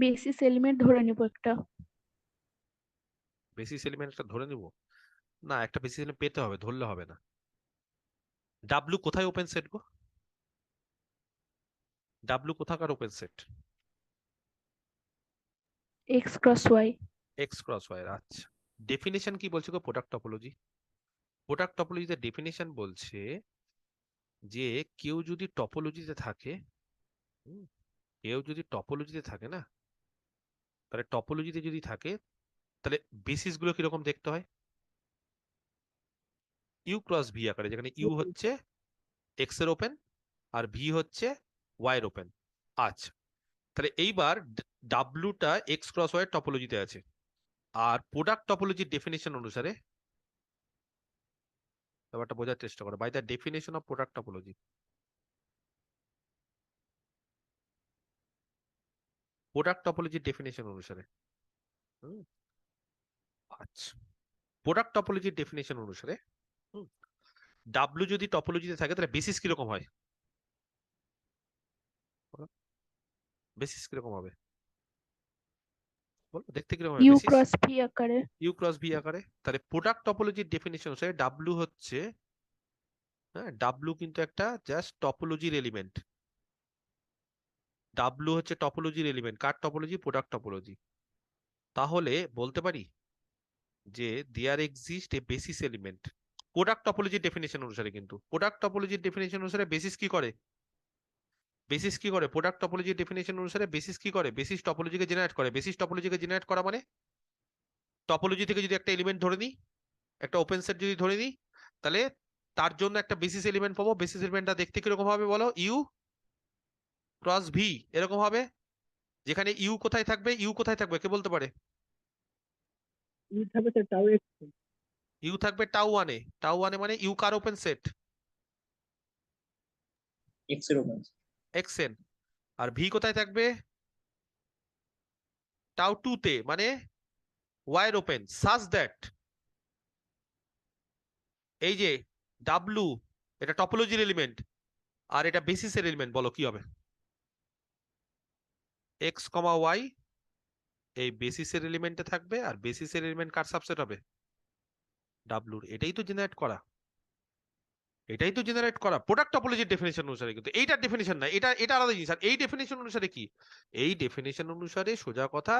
বেসিস এলিমেন্ট ধরে নিব একটা। বেসিস এলিমেন্ট একটা ধরে নিব না, একটা বেসিস এলিমেন্ট পেতে হবে, ধরলে হবে না। ডাব্লু কোথায় ওপেন সেট গো, ডাব্লু কোথাকার open set, X cross Y. X cross Y. আচ্ছা, ডেফিনেশন কি বলছে গো, প্রোডাক্ট টপোলজি। প্রোডাক্ট টপোলজিতে ডেফিনেশন বলছে যে কেউ যদি টপোলজিতে থাকে, হুম, কেউ যদি টপোলজিতে থাকে না, তাহলে টপোলজিতে যদি থাকে তাহলে বেসিস গুলো কিরকম দেখতে হয়, ইউ ক্রস ভি আকারে, যেখানে ইউ হচ্ছে এক্স এর ওপেন আর ভি হচ্ছে ওয়াই এর ওপেন। আচ্ছা, তাহলে এইবার ডাব্লুটা এক্স ক্রস ওয়াই টপোলজিতে আছে, আর প্রোডাক্ট টপোলজির ডেফিনেশন অনুসারে, ব্যাপারটা বোঝার চেষ্টা করো, by the definition of product topology, product টপোলজির ডেফিনেশন অনুসারে, হুম, আচ্ছা, প্রোডাক্ট টপোলজির ডেফিনেশন অনুসারে, হুম, ডাব্লু যদি টপোলজিতে থাকে তাহলে বেসিস কিরকম হয়, বেসিস কিরকম হবে বলো, দেখতে কিরকম হবে ইউ বেসিস, ক্রস ভি আকারে। ইউ ক্রস ভি আকারে। তাহলে প্রোডাক্ট টপোলজির ডেফিনেশন অনুসারে ডাব্লু হচ্ছে, হ্যাঁ, ডাব্লু কিন্তু একটা জাস্ট টপোলজির এলিমেন্ট, ডাব্লু হচ্ছে টপোলজির এলিমেন্ট, কার টপোলজি, প্রোডাক্ট টপোলজি। তাহলে বলতে পারি যে there exist a basis element. Product টপোলজির ডেফিনেশন অনুসারে, কিন্তু প্রোডাক্ট টপোলজির ডেফিনেশন অনুসারে বেসিস কি করে? বেসিস কি করে? প্রোডাক্ট টপোলজির ডেফিনেশন অনুসারে বেসিস কি করে? বেসিস টপোলজিকে জেনারেট করে। বেসিস টপোলজিকে জেনারেট করা মানে টপোলজি থেকে যদি একটা এলিমেন্ট ধরে নিই, একটা ওপেন সেট যদি ধরে নিই, তাহলে তার জন্য একটা বেসিস এলিমেন্ট পাবো। বেসিস এলিমেন্টটা দেখতে কিরকম হবে বলো? ইউ ক্রস ভি এরকম হবে। যেখানে ইউ কোথায় থাকবে? ইউ কোথায় থাকবে কে বলতে পারে? ইউ থাকবে স্যার টাউ এক্স। ইউ থাকবে টাউ ওয়ানে। টাউ ওয়ানে মানে ইউ কার ওপেন সেট? এক্স এর ওপেন। এক্সএন। আর ভি কোথায় থাকবে? টাউ টু তে, মানে ওয়াই এর ওপেন। সাজ দ্যাট এই যে ডাব্লু, এটা টপোলজির এলিমেন্ট আর এটা বেসিসের এলিমেন্ট, বলো কি হবে? এক্স কমা ওয়াই এই বেসিসের এলিমেন্টে থাকবে, আর বেসিসের এলিমেন্ট কার সাবসেট হবে? ডাব্লুর। এটাই তো জেনারেট করা, এটাই তো জেনারেট করা প্রোডাক্ট টপোলজির ডেফিনেশন অনুসারে। কিন্তু এইটার ডেফিনেশন না, এটা এটা আলাদা জিনিস। আর এই ডেফিনেশন অনুসারে কি? এই ডেফিনেশন অনুসারে সোজা কথা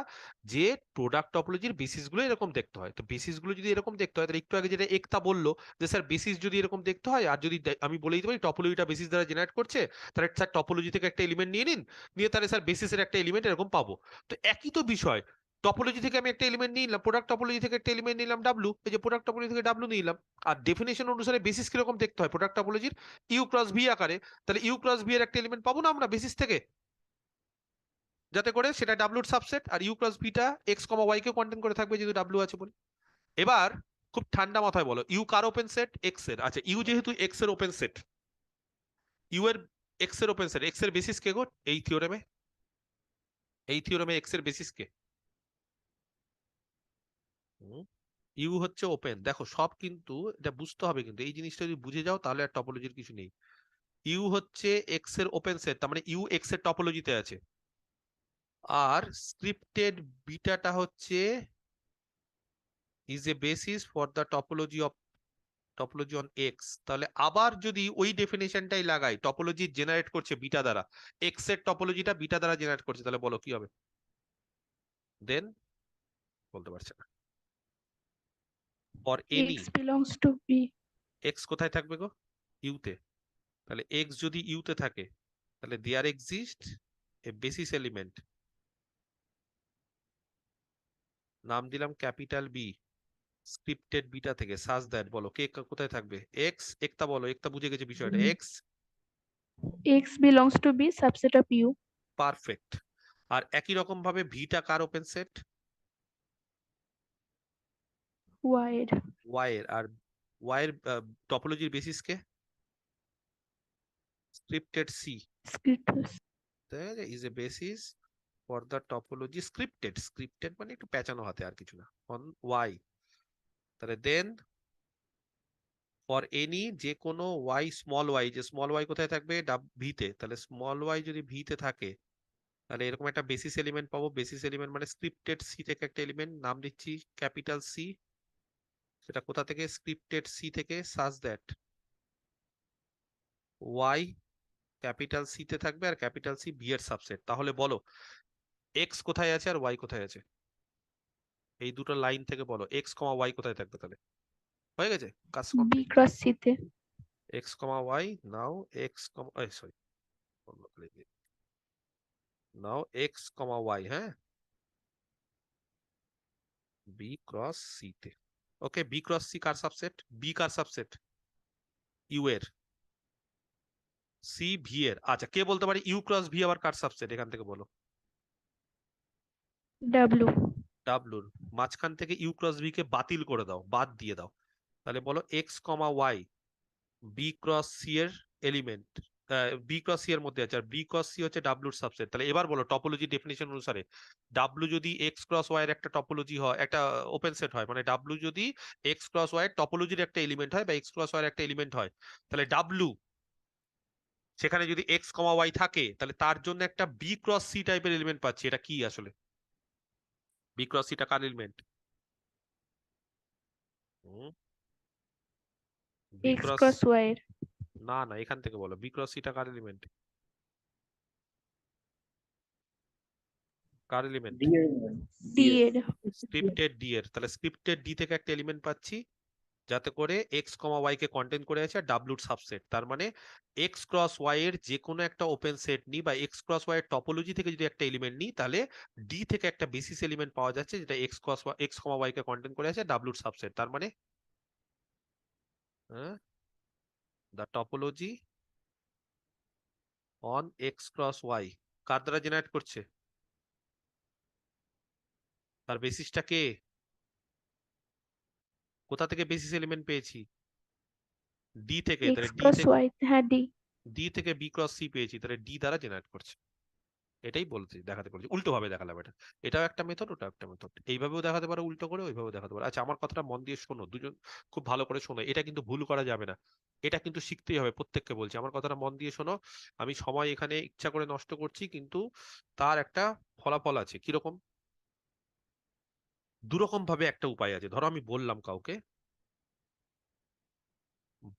যে প্রোডাক্ট টপোলজির বেসিস গুলো এরকম দেখতে হয়। তো বেসিস গুলো যদি এরকম দেখতে হয়, তাহলে একটু আগে যেটা একতা বললো যে স্যার বেসিস যদি এরকম দেখতে হয়, আর যদি আমি বলে দিতে পারি টপোলজিটা বেসিস দ্বারা জেনারেট করছে, তাহলে স্যার টপোলজি থেকে একটা এলিমেন্ট নিয়ে নিন, নিয়ে তাহলে স্যার বেসিসের একটা এলিমেন্ট এরকম পাবো। তো একই তো বিষয়। টপোলজি থেকে আমি একটা এলিমেন্ট নিলাম, প্রোডাক্ট টপোলজি থেকে একটা এলিমেন্ট নিলাম ডাব্লু, এই যে প্রোডাক্ট টপোলজি থেকে ডাব্লু নিলাম। আর ডেফিনেশন অনুসারে বেসিস কিরকম দেখতে হয় প্রোডাক্ট টপোলজির? ইউ ক্রস ভি আকারে। তাহলে ইউ ক্রস ভি এর একটা এলিমেন্ট পাবো না আমরা বেসিস থেকে, যাতে করে সেটা ডাব্লুর সাবসেট, আর U cross beta X comma Y কে কন্টেন করে থাকবে যেহেতু ডাব্লু আছে বলে। এবার খুব ঠান্ডা মাথায় বলো, ইউ কার ওপেন সেট? এক্স এর। আচ্ছা, ইউ যেহেতু এক্স এর ওপেন সেট, ইউ এর এক্স এর ওপেন সেট, এক্স এর বেসিস কে গো এই থিওরেমে? এই থিওরেমে এক্স এর বেসিস কে? ইউ হচ্ছে ওপেন। দেখো সব কিন্তু এটা বুঝতে হবে, কিন্তু এই জিনিসটা যদি বুঝে যাও তাহলে আর টপোলজির কিছু নেই। ইউ হচ্ছে এক্স এর ওপেন সেট, তার মানে ইউ এক্স এর টপোলজিতে আছে। আর স্ক্রিপ্টেড বিটাটা হচ্ছে is a basis for the topology on x. তাহলে আবার যদি ওই ডেফিনেশনটাই লাগাই, টপোলজি জেনারেট করছে বিটা দ্বারা, এক্স এর টপোলজিটা বিটা দ্বারা জেনারেট করছে, তাহলে বলো কি হবে? দেন বলতে পারছে না। For any X belongs to B. X কোথায় থাকবে গো? ইউতে। তাহলে এক্স যদি ইউতে থাকে, তাহলে there exist a basis element, নাম দিলাম ক্যাপিটাল বি, স্ক্রিপ্টেড বিটা থেকে। সাজ দ্যাট, বলো কে কোথায় থাকবে? এক্স। একতা বলো, একতা বুঝে গেছে বিষয়টা। X X belongs to B, subset of U. Perfect. আর একই রকম ভাবে ভিটা কার ওপেন সেট? Y এর। ওয়াই এর। আর ওয়াই এর টপোলজির বেসিস কে? Scripted C. Scriptus. Is a basis for the topology scripted. Scripted মানে একটু পেঁচানো হাতে, আর কিছু না, অন ওয়াই। তাহলে দেন ফর এনি যে কোনো ওয়াই স্মল ওয়াই, যে স্মল ওয়াই কোথায় থাকবে? ভিতে। তাহলে স্মল ওয়াই যদি ভিতে থাকে, তাহলে এরকম একটা বেসিস এলিমেন্ট পাবো। বেসিস এলিমেন্ট মানে স্ক্রিপ্টেড সি থেকে একটা এলিমেন্ট, নাম দিচ্ছি ক্যাপিটাল সি। সেটা কোথা থেকে? স্ক্রিপ্টেড সি থেকে। Such that Y capital C তে থাকবে, আর ক্যাপিটাল সি বি এর সাবসেট। তাহলে বলো এক্স কোথায় আছে আর ওয়াই কোথায় আছে? এই দুটো লাইন থেকে বলো এক্স কমা ওয়াই কোথায় থাকবে। তাহলে হয়ে গেছে, কাজ B কমপ্লিট। cross C তে। X comma Y, now X comma, sorry, now X comma Y, হ্যাঁ, বি ক্রস সি তে। ওকে, বি ক্রস সি কার সাবসেট? বি কার সাবসেট? ইউ এর। সি ভি এর। আচ্ছা, কে বলতে পারি ইউ ক্রস ভি আবার কার সাবসেট? এখান থেকে বলো। W. ডাব্লুর। মাঝখান থেকে ইউ ক্রস ভি কে বাতিল করে দাও, বাদ দিয়ে দাও। তাহলে বলো x comma Y B cross C এর এলিমেন্ট, বি ক্রস সি এর মধ্যে আছে, আর বি ক্রস সি হচ্ছে ডাব্লুর সাবসেট। তাহলে এবার বলো টপোলজি ডেফিনিশন অনুসারে ডাব্লু যদি এক্স ক্রস ওয়াই এর একটা টপোলজি হয়, একটা ওপেন সেট হয়, মানে ডাব্লু যদি এক্স ক্রস ওয়াই এর টপোলজির একটা এলিমেন্ট হয় বা এক্স ক্রস ওয়াই এর একটা এলিমেন্ট হয়, তাহলে ডাব্লু সেখানে যদি এক্স কমা ওয়াই থাকে, তাহলে তার জন্য একটা বি ক্রস সি টাইপের এলিমেন্ট পাচ্ছি। এটা কি আসলে? বি ক্রস সিটা কার element? B X cross, cross Y এর। না না, এখান থেকে বলো বি ক্রস সিটা কার এলিমেন্ট? কার এলিমেন্ট? ডি এর ডি এর স্ক্রিপ্টেড ডি এর। তাহলে স্ক্রিপ্টেড ডি থেকে একটা এলিমেন্ট পাচ্ছি যাতে করে এক্স কমা ওয়াই কে কন্টেন করে আছে, আর ডাব্লুর সাবসেট। তার মানে এক্স ক্রস ওয়াই এর যে কোনো একটা ওপেন সেট নিই বা এক্স ক্রস ওয়াই এর টপোলজি থেকে যদি একটা এলিমেন্ট নিই, তাহলে ডি থেকে একটা বেসিস এলিমেন্ট পাওয়া যাচ্ছে যেটা এক্স কমা ওয়াই কে কন্টেন করে আছে, ডাব্লুর সাবসেট। তার মানে the topology on X cross Y কার দ্বারা জেনারেট করছে? তার বেসিসটা কে? কোথা থেকে বেসিস এলিমেন্ট পেয়েছি? ডি থেকে। এক্স তাহলে ক্রস ওয়াই, হ্যাঁ ডি। ডি থেকে বি ক্রস সি পেয়েছি, তাহলে ডি দ্বারা জেনারেট করছে। এটাই বলছি, দেখাতে বলছি, উল্টো ভাবে দেখালাম এটা। এটাও একটা মেথড, ওটাও একটা মেথড। এইভাবেও দেখাতে পারো উল্টো করে, ওইভাবেও দেখাতে পারো। আচ্ছা, আমার কথাটা মন দিয়ে শোনো, দুজন খুব ভালো করে শোনো। এটা কিন্তু ভুল করা যাবে না, এটা কিন্তু শিখতেই হবে প্রত্যেককে বলছি। আমার কথাটা মন দিয়ে শোনো। আমি সময় এখানে ইচ্ছা করে নষ্ট করছি, কিন্তু তার একটা ফলাফল আছে। কিরকম? দুরকম ভাবে একটা উপায় আছে। ধরো আমি বললাম কাউকে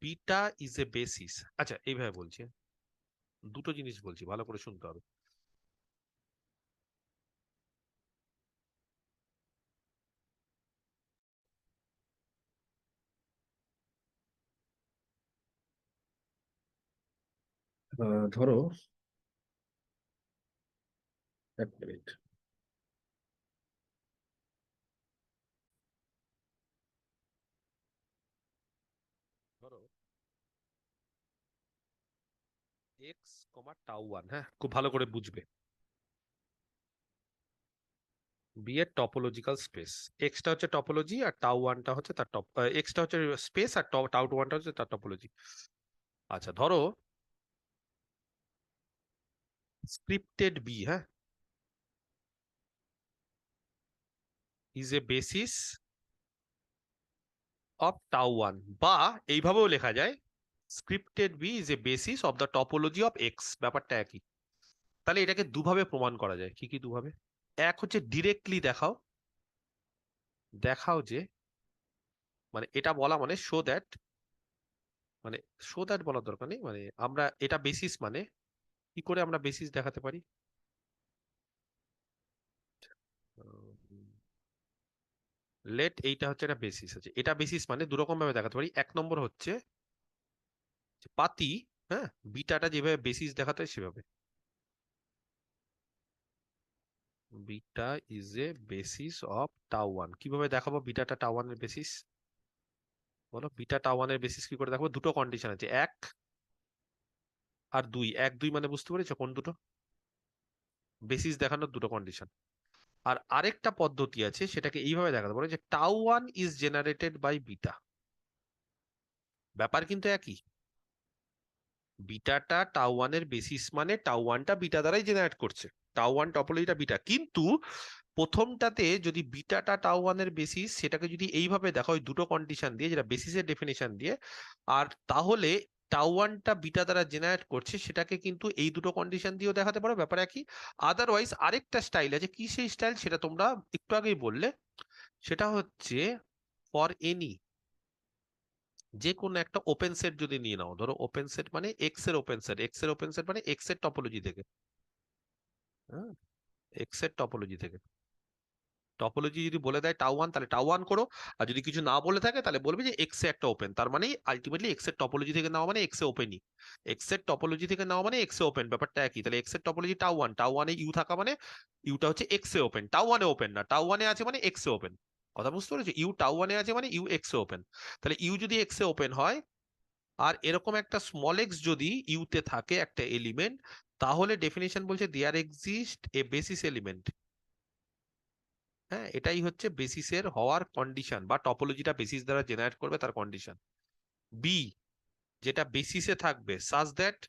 বিটা ইজ এ বেসিস। আচ্ছা, এইভাবে বলছি, দুটো জিনিস বলছি, ভালো করে শুনতে হবে। ধরো, এক মিনিট। ধরো এক্স কমা টাউ ওয়ান, হ্যাঁ, খুব ভালো করে বুঝবে। বি এর টপোলজিক্যাল স্পেস। এক্সটা হচ্ছে টপোলজি আর টাউ ওয়ানটা হচ্ছে তার টপ। এক্সটা হচ্ছে স্পেস আর টাউ টু ওয়ানটা হচ্ছে তার টপোলজি। আচ্ছা, ধরো স্ক্রিপ্টেড বি, হ্যাঁ, is a basis of tau one, বা এইভাবেও লেখা যায় scripted B is a basis of the topology of X. ব্যাপারটা একই। তাহলে এটাকে দুভাবে প্রমাণ করা যায়। কি কি দুভাবে? এক হচ্ছে ডিরেক্টলি দেখাও, দেখাও যে, মানে এটা বলা মানে শো দ্যাট, মানে শো দ্যাট বলার দরকার নেই, মানে আমরা এটা বেসিস, মানে কি করে আমরা বেসিস দেখাতে পারি? লেট এইটা হচ্ছে একটা বেসিস আছে। এটা বেসিস মানে দুরকম ভাবে দেখাতে পারি। এক নম্বর হচ্ছে যে পাতি, হ্যাঁ, বিটাটা যেভাবে বেসিস দেখাতে হয় সেভাবে। Beta is a basis of tau one. কিভাবে দেখাবো বিটাটা টাউ ওয়ানের বেসিস? বলো, বিটা টাউ ওয়ানের বেসিস কি করে দেখাবো? দুটো কন্ডিশন আছে, এক আর দুই। এক দুই মানে বুঝতে পেরেছো কোন দুটো? বেসিস দেখানোর দুটো কন্ডিশন। আর আরেকটা পদ্ধতি আছে, সেটাকে এইভাবে দেখাতে পারো যে tau one is generated by beta. ব্যাপার কিন্তু একই। বিটাটা টাউ ওয়ানের বেসিস মানে টাউ ওয়ানটা বিটা দ্বারাই জেনারেট করছে, টাউ ওয়ান টপোলজিটা বিটা। কিন্তু প্রথমটাতে যদি বিটাটা টাউ ওয়ানের বেসিস, সেটাকে যদি এইভাবে দেখা হয় দুটো কন্ডিশন দিয়ে, যেটা বেসিসের ডেফিনেশন দিয়ে, আর তাহলে টাউ ওয়ানটা বিটা দ্বারা জেনারেট করছে, সেটাকে কিন্তু এই দুটো কন্ডিশন দিয়েও দেখাতে পারো। ব্যাপার একই। আদারওয়াইজ আরেকটা স্টাইল আছে। কি সেই স্টাইল? সেটা তোমরা একটু আগেই বললে। সেটা হচ্ছে ফর এনি, যে কোনো একটা ওপেন সেট যদি নিয়ে নাও। ধরো ওপেন সেট মানে এক্স এর ওপেন সেট, এক্স এর ওপেন সেট মানে এক্স এর টপোলজি থেকে, হ্যাঁ, এক্স এর টপোলজি থেকে। টপোলজি যদি বলে দেয় টাউ ওয়ান, তাহলে টাউ ওয়ান করো। আর যদি কিছু না বলে থাকে, তাহলে বলবে যে এক্স এ একটা ওপেন। তার মানে আলটিমেটলি এক্স এর টপোলজি থেকে নেওয়া মানে এক্স এ ওপেনই। এক্স এর টপোলজি থেকে নেওয়া মানে এক্স এ ওপেন। ব্যাপারটা একই। তাহলে এক্স এর টপোলজি টাউ ওয়ান, টাউ ওয়ানে ইউ থাকা মানে ইউটা হচ্ছে এক্স এ ওপেন। টাউ ওয়ানে ওপেন না, টাউ ওয়ানে আছে মানে এক্স এ ওপেন। কথা বুঝতে পেরেছো? ইউ টাউ ওয়ানে আছে মানে ইউ এক্স এ ওপেন। তাহলে ইউ যদি এক্স এ ওপেন হয়, আর এরকম একটা স্মল এক্স যদি ইউতে থাকে একটা এলিমেন্ট, তাহলে ডেফিনেশন বলছে there exist a basis element. হ্যাঁ, এটাই হচ্ছে বেসিসের হওয়ার কন্ডিশন, বা টপোলজিটা বেসিস দ্বারা জেনারেট করবে তার কন্ডিশন। বি, যেটা বেসিসে থাকবে, সাজ দ্যাট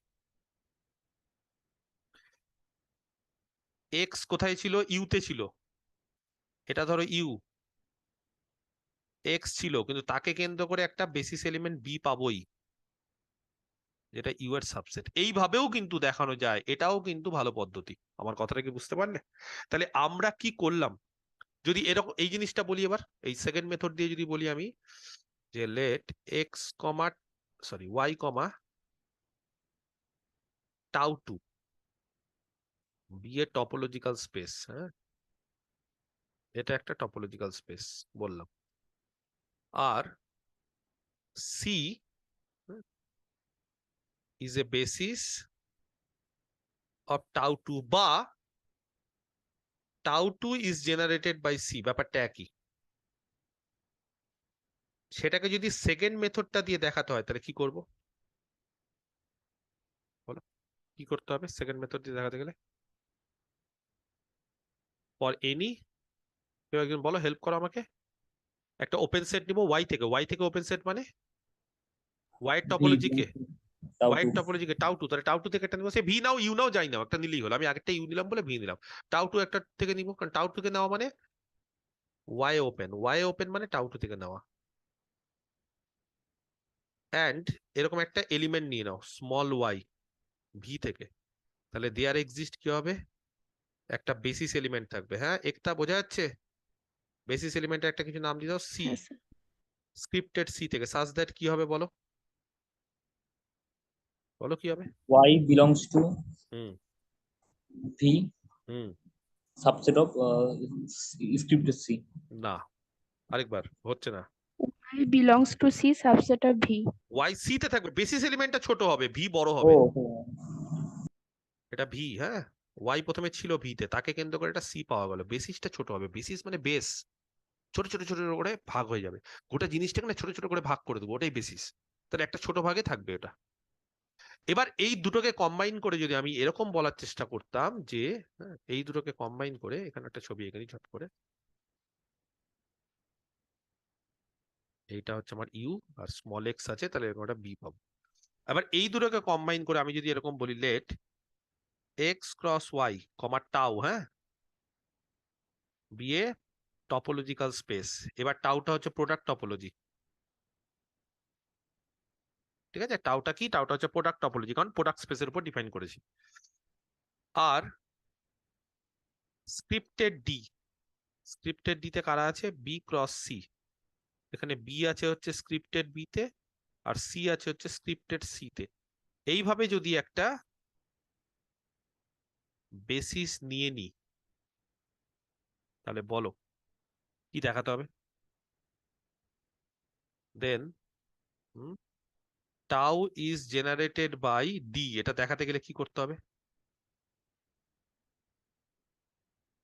এক্স কোথায় ছিল? ইউতে ছিল। এটা ধরো ইউ, এক্স ছিল, কিন্তু তাকে কেন্দ্র করে একটা বেসিস এলিমেন্ট বি পাবোই, যেটা ইউ এর সাবসেট। এইভাবেও কিন্তু দেখানো যায়, এটাও কিন্তু ভালো পদ্ধতি। আমার কথাটা কি বুঝতে পারলে? তাহলে আমরা কি করলাম? যদি এরকম এই জিনিসটা বলি এবার, এই সেকেন্ড মেথড দিয়ে যদি বলি আমি যে let x comma, sorry, y comma tau two B A topological space, হ্যাঁ, এটা একটা টপোলজিক্যাল স্পেস বললাম। আর C is a basis of tau2 বা tau2 is generated by C, ব্যাপারটা একই। সেটাকে যদি সেকেন্ড মেথডটা দিয়ে দেখাতে হয় তাহলে কি করব বলো, কি করতে হবে সেকেন্ড মেথড দিয়ে দেখাতে গেলে? ফর এনি, কেউ একজন বলো, হেল্প করো আমাকে। একটা ওপেন সেট নিব ওয়াই থেকে ওপেন সেট মানে ওয়াইড টপোলজিকে tau ওয়াইড 2 টপোলজিকে টাউ2, তাহলে টাউ2 থেকে একটা নিব, সে ভি নাও ইউ নাও যাই নাও, একটা নিলেই হলো। আমি আগেরটা ইউ নিলাম বলে ভি নিলাম। টাউ2 একটা থেকে নিব, কারণ টাউ2 থেকে নেওয়া মানে ওয়াই ওপেন মানে টাউ2 থেকে নেওয়া। অ্যান্ড এরকম একটা এলিমেন্ট নিয়ে নাও স্মল ওয়াই ভি থেকে, তাহলে দেয়ার এক্সিস্ট কি হবে, একটা বেসিস এলিমেন্ট থাকবে। হ্যাঁ, একটা বোঝা যাচ্ছে? বেসিস এলিমেন্টের একটা কিছু নাম দিয়ে দাও, সি, হ্যাঁ স্যার। স্ক্রিপ্টেড সি থেকে। সাজ দ্যাট কি হবে বলো, বলো কি হবে? y belongs to hmm v hmm subset of script c. না, আরেকবার, হচ্ছে না। Y belongs to C subset of V. Y C তে থাকবে, বেসিস এলিমেন্টটা ছোট হবে, ভি বড় ও হবে। এটা ভি, হ্যাঁ, ওয়াই প্রথমে ছিল ভি তে, তাকে কেন্দ্র করে একটা সি পাওয়া গেল, বেসিসটা ছোট হবে। বেসিস মানে বেস, ছোট ছোট ছোট করে ভাগ হয়ে যাবে, গোটা জিনিসটাকে না ছোট ছোট করে ভাগ করে দেবো, ওটাই বেসিস। তাহলে একটা ছোট ভাগে থাকবে এটা। এবার এই দুটোকে কম্বাইন করে যদি আমি এরকম বলার চেষ্টা করতাম যে, হ্যাঁ, এই দুটোকে কম্বাইন করে এখানে একটা ছবি এখানে ঝট করে, এইটা হচ্ছে আমার ইউ আর স্মল এক্স আছে, তাহলে এরকম একটা বি পাবো। এবার এই দুটোকে কম্বাইন করে আমি যদি এরকম বলি, let x cross y comma tau, হ্যাঁ, বি এ টপোলজিক্যাল স্পেস। এবার টাউটা হচ্ছে প্রোডাক্ট টপোলজি, ঠিক আছে? টাউটা কি? টাউটা হচ্ছে প্রোডাক্ট টপোলজি, কারণ প্রোডাক্ট স্পেসের উপর ডিফাইন করেছি। আর স্ক্রিপ্টেড ডি, স্ক্রিপ্টেড ডি তে কারা আছে? B cross C. এখানে বি আছে হচ্ছে স্ক্রিপ্টেড বি তে, আর সি আছে হচ্ছে স্ক্রিপ্টেড সি তে। এইভাবে যদি একটা বেসিস নিয়ে নি, তাহলে বলো কি দেখাতে হবে? Then tau is generated by D, এটা দেখাতে গেলে কি করতে হবে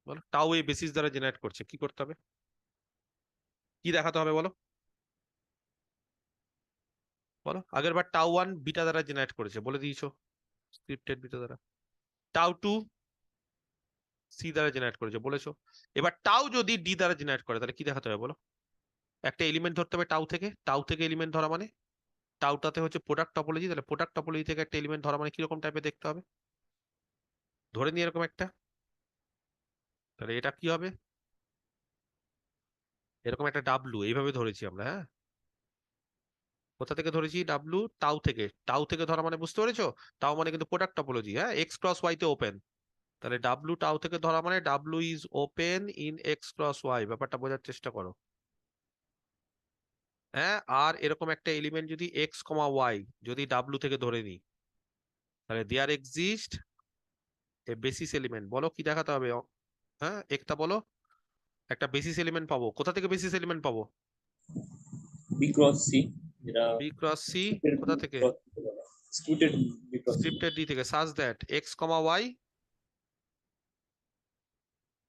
বলো? টাউ এই বেসিস দ্বারা জেনারেট করছে, কি করতে হবে, কি দেখাতে হবে বলো? বলো, আগের বার টাউ ওয়ান বিটা দ্বারা জেনারেট করেছে, বলে দিয়েছো, স্ক্রিপ্টেড বিটা দ্বারা। টাউ টু সি দ্বারা জেনারেট করেছে, বলেছো। এবার টাউ যদি ডি দ্বারা জেনারেট করে তাহলে কি দেখাতে হবে বলো? একটা এলিমেন্ট ধরতে হবে টাউ থেকে এলিমেন্ট ধরা মানে, টাউটাতে হচ্ছে প্রোডাক্ট টপোলজি, তাহলে প্রোডাক্ট টপোলজি থেকে একটা এলিমেন্ট ধরা মানে কিরকম টাইপের দেখতে হবে? ধরে নিয়ে এরকম একটা, তাহলে এটা কি হবে? এরকম একটা ডাব্লু, এইভাবে ধরেছি আমরা, হ্যাঁ। কোথা থেকে ধরেছি ডাব্লু? টাউ থেকে ধরা মানে বুঝতে পেরেছো? টাউ মানে কিন্তু প্রোডাক্ট টপোলজি, হ্যাঁ, এক্স ক্রস ওয়াই তে ওপেন, তাহলে ডাব্লু টাউ থেকে ধরা মানে W is open in X cross Y. ব্যাপারটা বোঝার চেষ্টা করো, হ্যাঁ। আর এরকম একটা এলিমেন্ট যদি এক্স কমা ওয়াই যদি ডাব্লু থেকে ধরে নিই, তাহলে there exist a basis element. বলো কি দেখাতে হবে? হ্যাঁ, একটা বলো, একটা বেসিস এলিমেন্ট পাবো। কোথা থেকে বেসিস এলিমেন্ট পাবো? b cross c, যেটা বি ক্রস সি। কোথা থেকে? scripted b cross c. Scripted D থেকে। Such that X comma Y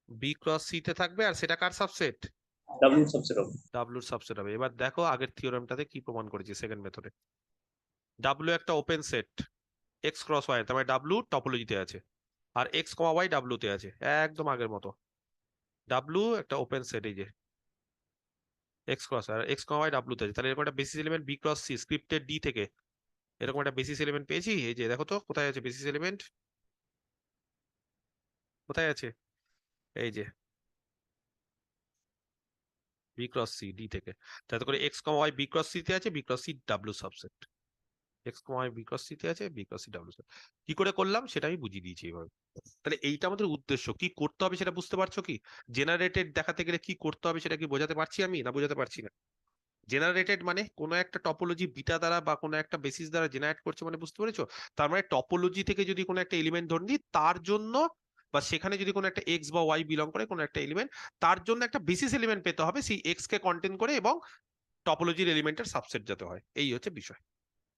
B cross C তে থাকবে, আর সেটা কার সাবসেট? w subset of ডাব্লুর সাবসেট হবে। এবার দেখো আগের থিওরেমটাতে কি প্রমাণ করেছি সেকেন্ড মেথডে। ডাব্লু একটা open set X cross Y, তার মানে ডাব্লু টপোলজিতে আছে, আর এক্স কমা ওয়াই ডাব্লু তে আছে, একদম আগের মতো। ডাব্লু একটা ওপেন সেট, এই যে এক্স ক্রস, আর এক্স কমা ওয়াই ডাব্লু তে আছে, তাহলে এরকম একটা basis element B cross C scripted D থেকে এরকম একটা বেসিস এলিমেন্ট পেয়েছি। এই যে দেখো তো কোথায় আছে বেসিস এলিমেন্ট, কোথায় আছে? এই যে বি ক্রস সি ডি থেকে। তাতে করে X comma Y B cross C তে আছে, B cross C W subset. X comma Y B cross C তে আছে, B cross C W subset. কি করে করলাম সেটা আমি বুঝিয়ে দিয়েছি এইভাবে। তাহলে এইটা আমাদের উদ্দেশ্য, কি করতে হবে সেটা বুঝতে পারছো কি? জেনারেটেড দেখাতে গেলে কি করতে হবে সেটা কি বোঝাতে পারছি আমি, না বোঝাতে পারছি না? জেনারেটেড মানে কোনো একটা টপোলজি বিটা দ্বারা বা কোনো একটা বেসিস দ্বারা জেনারেট করছে মানে বুঝতে পেরেছো? তার মানে টপোলজি থেকে যদি কোনো একটা এলিমেন্ট ধরে নিই, তার জন্য বা সেখানে যদি কোনো একটা এক্স বা ওয়াই বিলং করে কোনো একটা এলিমেন্ট, তার জন্য একটা বেসিস এলিমেন্ট পেতে হবে সেই এক্স কে কন্টেন করে এবং টপোলজির এলিমেন্টের সাবসেট যাতে হয়, এই হচ্ছে বিষয়।